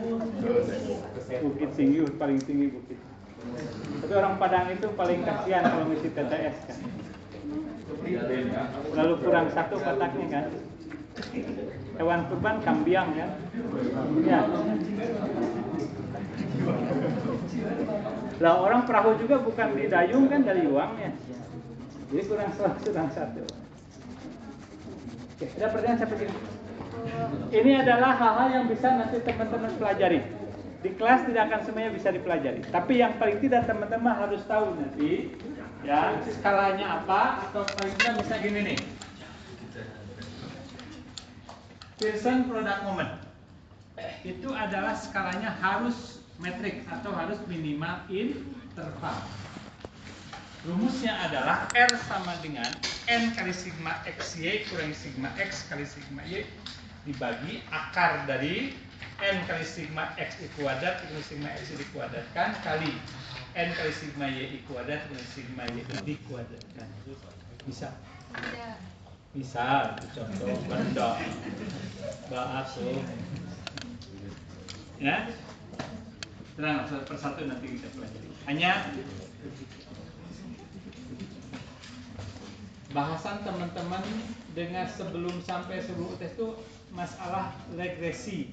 Bukit Tinggi, paling tinggi bukit. Tapi orang Padang itu paling kasihan kalau ngisi TTS kan. Lalu kurang 1 kotaknya kan. Hewan kurban kambiang kan. Ya. Lah orang perahu juga bukan di dayung kan, dari uangnya. Jadi kurang 1. Oke, ada pertanyaan seperti ini. Ini adalah hal-hal yang bisa nanti teman-teman pelajari. Di kelas tidak akan semuanya bisa dipelajari. Tapi yang paling tidak teman-teman harus tahu nanti, ya skalanya apa, atau paling tidak bisa gini nih. Pearson Product Moment itu adalah skalanya harus metrik atau harus minimal interval. Rumusnya adalah R sama dengan N kali sigma XY kurang sigma X kali sigma Y dibagi akar dari N kali sigma X I kuadrat kali sigma X dikuadratkan kali N kali sigma Y I kuadrat kali sigma Y dikuadratkan. Bisa? Misal, contoh benda bahasa ya tenang, satu persatu nanti kita pelajari. Hanya bahasan teman-teman dengan sebelum UTS itu masalah regresi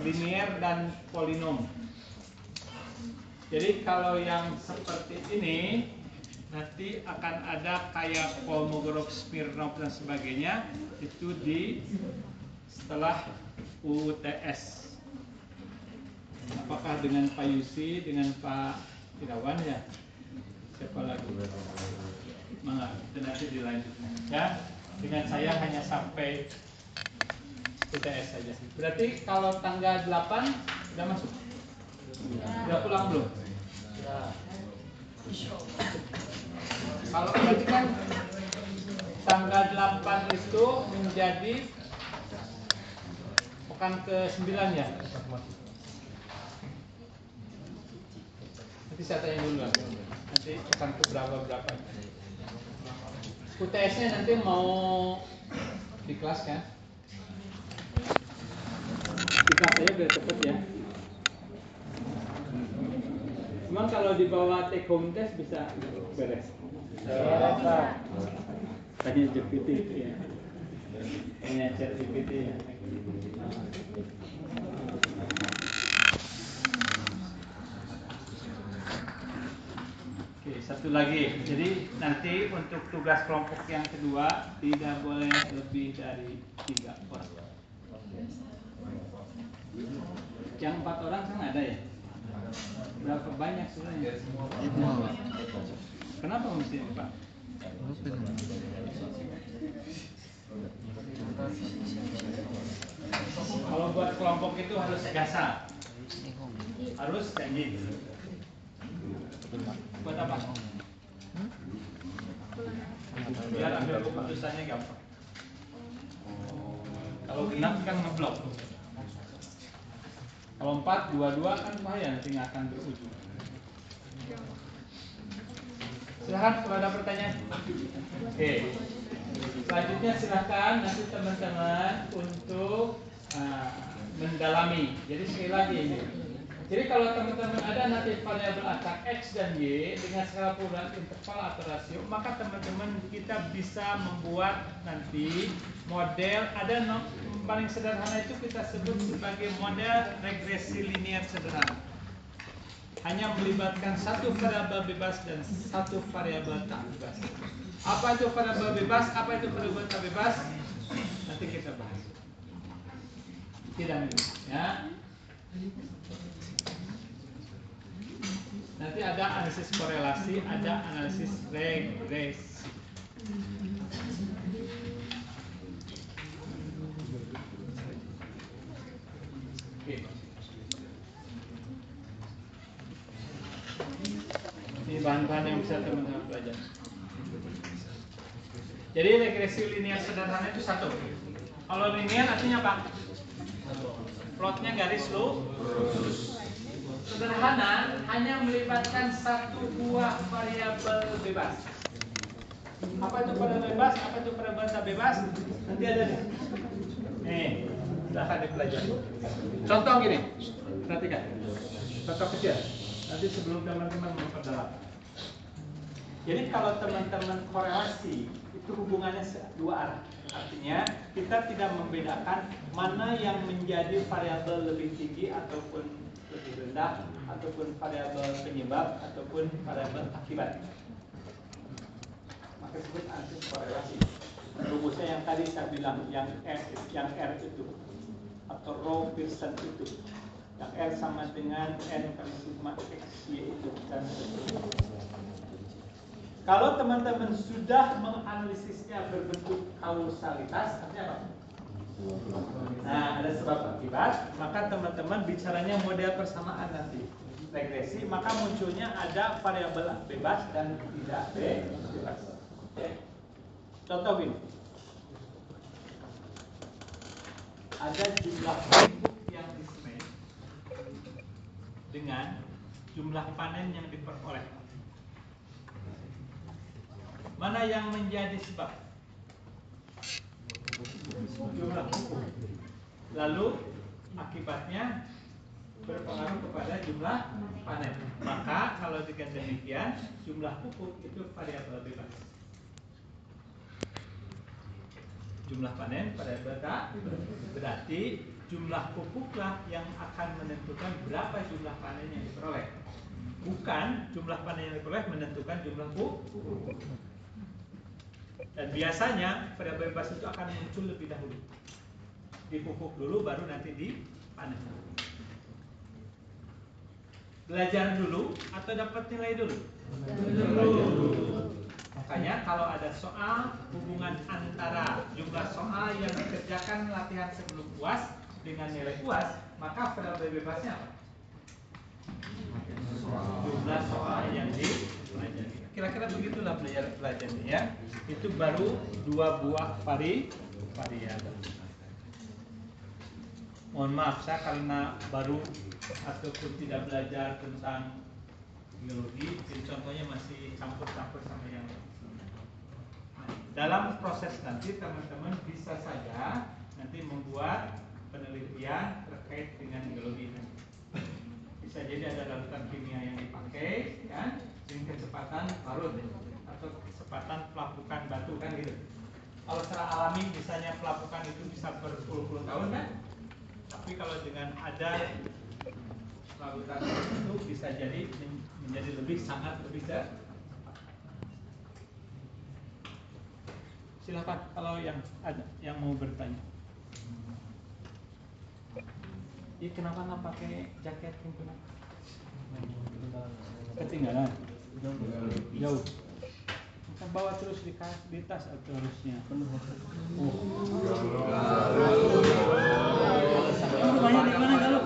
linear dan polinom. Jadi kalau yang seperti ini nanti akan ada kayak Kolmogorov, Smirnov dan sebagainya itu di setelah UTS. Apakah dengan Pak Yusi, dengan Pak Irawan ya? Siapa lagi? Mangga, itu nanti dilanjutkan. Ya, dengan saya hanya sampai UTS saja. Berarti kalau tanggal 8 sudah masuk? Sudah pulang belum? Kalau berarti kan tanggal 8 itu menjadi pekan ke-9 ya? Nanti saya tanya dulu lah. Nanti pekan ke berapa? UTS-nya nanti mau di kelas kan? Di kelas saya biar cepet ya. Cuma kalau di bawah take home test bisa beres. Tanya GPT ya. Tanya ChatGPT ya. Oke, satu lagi. Jadi nanti untuk tugas kelompok yang kedua tidak boleh lebih dari 3 orang. Yang 4 orang kan ada ya? Berapa banyak sebenarnya? Kenapa mesti 4? Kalau buat kelompok itu harus gasa, harus janji. Buat apa? Biar ambil keputusannya gampang. Kalau genap kan ngeblok. Kalau 4, 2-2 kan bahaya, nanti nggak akan berujung. Silahkan kalau ada pertanyaan. Oke. Selanjutnya silahkan nanti teman-teman untuk mendalami. Jadi sekali lagi ini. Jadi kalau teman-teman ada nanti variabel acak X dan Y dengan skala perubahan interval atau rasio, maka teman-teman kita bisa membuat nanti model, ada paling sederhana itu kita sebut sebagai model regresi linear sederhana. Hanya melibatkan satu variabel bebas dan satu variabel tak bebas. Apa itu variabel bebas? Apa itu variabel tak bebas? Nanti kita bahas. Tidak dulu, ya. Nanti ada analisis korelasi, ada analisis regresi. Oke. Ini bahan-bahan yang bisa teman-teman pelajari. Jadi regresi linear sederhana itu satu. Kalau linear artinya apa? Plotnya garis lurus. Sederhana hanya melibatkan satu buah variabel bebas. Apa itu variabel bebas? Apa itu variabel tak bebas? Nanti ada nih. Silahkan dipelajari. Contoh gini, perhatikan. Contoh kecil. Nanti sebelum teman-teman memperdalam. Jadi kalau teman-teman korelasi itu hubungannya dua arah. Artinya kita tidak membedakan mana yang menjadi variabel lebih tinggi ataupun lebih rendah, ataupun variabel penyebab ataupun variabel akibat. Maka disebut analisis korelasi. Rumusnya yang tadi saya bilang, yang R itu atau rho Pearson itu, yang R sama dengan N kali sigma X Y itu dan seterusnya. Kalau teman-teman sudah menganalisisnya berbentuk kausalitas, artinya apa? Nah, ada sebab akibat, maka teman-teman bicaranya model persamaan nanti. Regresi, maka munculnya ada variabel bebas dan tidak bebas. Oke. Contoh gini. Ada jumlah pupuk yang disemai dengan jumlah panen yang diperoleh. Mana yang menjadi sebab? Jumlah pupuk. Lalu akibatnya berpengaruh kepada jumlah panen. Maka kalau dengan demikian jumlah pupuk itu variabel bebas. Jumlah panen variabel tak berarti jumlah pupuklah yang akan menentukan berapa jumlah panen yang diperoleh. Bukan jumlah panen yang diperoleh menentukan jumlah pupuk. Dan biasanya variabel bebas itu akan muncul lebih dahulu. Dipupuk dulu baru nanti dipanen. Belajar dulu atau dapat nilai dulu? Dulu. Makanya kalau ada soal hubungan antara jumlah soal yang dikerjakan latihan sebelum UAS dengan nilai UAS, maka variabel bebasnya apa? Jumlah soal yang dipelajari. Kira-kira begitulah belajarnya ya. Itu baru 2 buah variabel. Mohon maaf saya karena baru ataupun tidak belajar tentang biologi, jadi contohnya masih campur-campur sama yang lain. Dalam proses nanti teman-teman bisa saja nanti membuat penelitian terkait dengan biologi. bisa jadi ada larutan kimia yang dipakai, kan? Dengan kecepatan larut atau kecepatan pelapukan batu, kan gitu. Kalau secara alami misalnya pelapukan itu bisa berpuluh-puluh tahun, kan? Tapi kalau dengan ada larutan itu bisa jadi menjadi sangat lebih cepat. Silakan kalau yang ada yang mau bertanya. Ini kenapa nggak pakai jaket himpunan? Ketinggalan. Jauh. Kan bawa terus di tas atau harusnya. Rumahnya di mana kalau?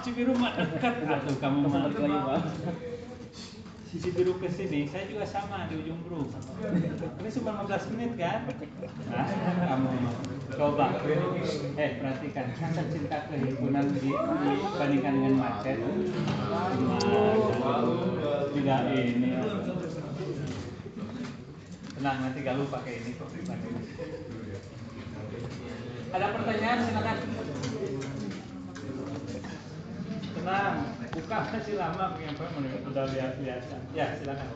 Cibiru mah dekat. Atau kamu mau Cibiru ke sini, saya juga sama di ujung Bru. Ini cuma 15 menit kan? Nah, kamu coba. Perhatikan, rasa cinta kehimpunan dibandingkan dengan macet. Tidak ini. Tenang, nanti Galuh pakai ini kok. Ada pertanyaan, silakan. Tenang, buka masih lama yang udah lihat. Ya, silakan.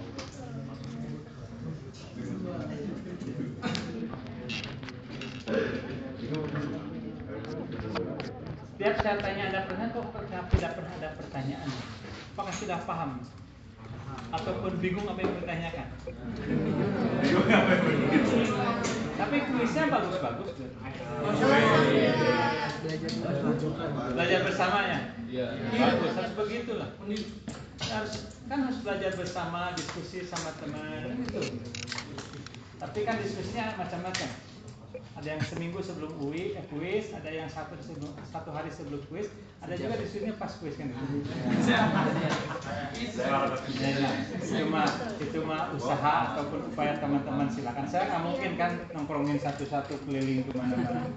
Setiap saya tanya ada pertanyaan kok tidak pernah ada pertanyaan. Apakah sudah paham? Ataupun bingung apa yang ditanyakan? Tapi kuisnya bagus-bagus. Belajar bersamanya. Bagus, harus begitulah. Harus belajar bersama, diskusi sama teman gitu. Tapi kan diskusinya macam-macam. Ada yang seminggu sebelum kuis, ada yang satu hari sebelum kuis, ada juga diskusinya pas kuis kan. Itu mah usaha ataupun upaya teman-teman, silakan. Saya nggak mungkin kan nongkrongin satu-satu keliling kemana-mana.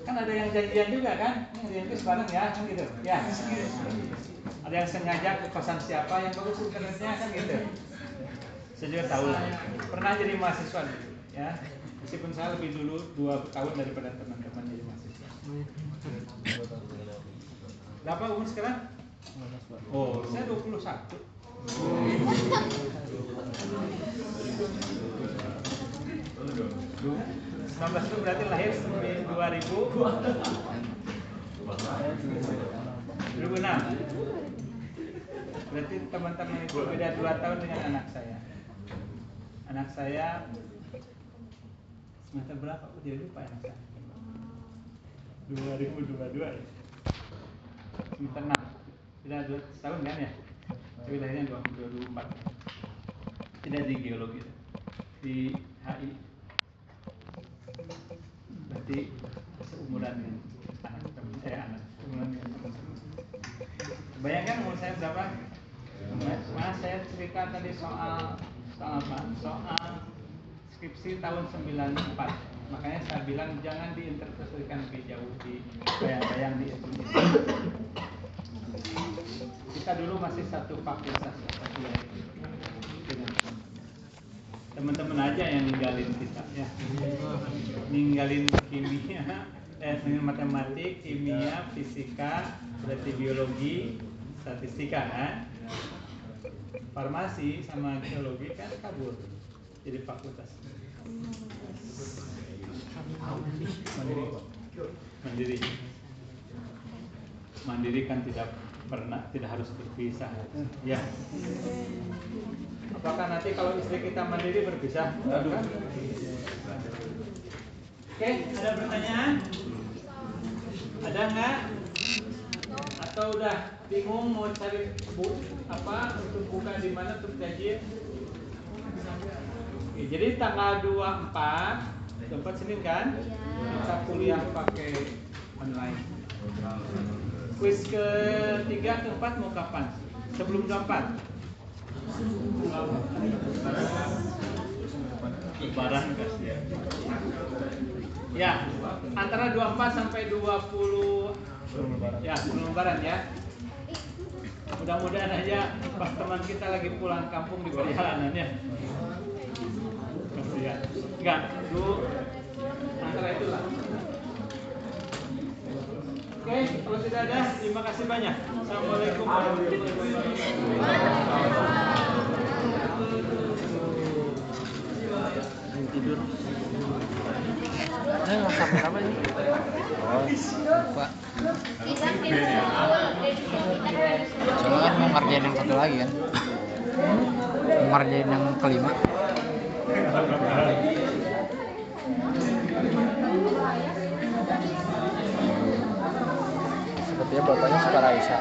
Kan ada yang janjian juga kan, ada yang kuis bareng ya, kan gitu. Ya. Ada yang sengaja ke kosan siapa yang bagus internetnya kan gitu. Saya juga tahu lah. Pernah jadi mahasiswa gitu, ya. Meskipun saya lebih dulu 2 tahun daripada teman-teman jadi mahasiswa. Berapa umur sekarang? Oh, saya 21. 19 itu berarti lahir 2006. Berarti teman-teman itu beda 2 tahun dengan anak saya. Anak saya semester berapa? Jadi lupa anak saya. 2022 ya. Semester 6. Sudah 2 tahun kan ya? Tapi lahirnya 2024. Tidak di geologi, di HI. Berarti seumuran dengan anak seumuran dengan teman-teman. Bayangkan umur saya berapa? Mas, saya cerita tadi soal apa? Soal skripsi tahun 94. Makanya saya bilang jangan diinterpretasikan lebih jauh, di bayang-bayang di itu. Kita dulu masih satu fakultas, satu dengan teman-teman aja yang ninggalin kita ya. Ninggalin kimia, matematik, kimia, fisika, berarti biologi, statistika kan. Farmasi sama geologi kan kabur jadi fakultas. Mandiri kan tidak harus berpisah ya. Apakah nanti kalau istri kita mandiri berpisah? Aduh. Oke, ada pertanyaan? Ada nggak? Atau udah bingung mau cari untuk buka di mana untuk kajian? Oke, jadi tanggal 24 Senin kan? Kita kuliah pakai online. Kuis ke-3 ke-4 mau kapan? Sebelum 24? Lebaran kasihan. Ya, antara 24 sampai 20 ya, sebelum Lebaran ya. Mudah-mudahan aja pas teman kita lagi pulang kampung di perjalanan ya. Kasihan. Enggak, antara itulah. Oke, kalau tidak ada, terima kasih banyak. Assalamualaikum warahmatullahi wabarakatuh. Tidur. Sampai apa ini? Oh, lupa. Soalnya kan mau ngerjain yang satu lagi kan. Mau ngerjain yang kelima. Sepertinya bapaknya suka Raisa.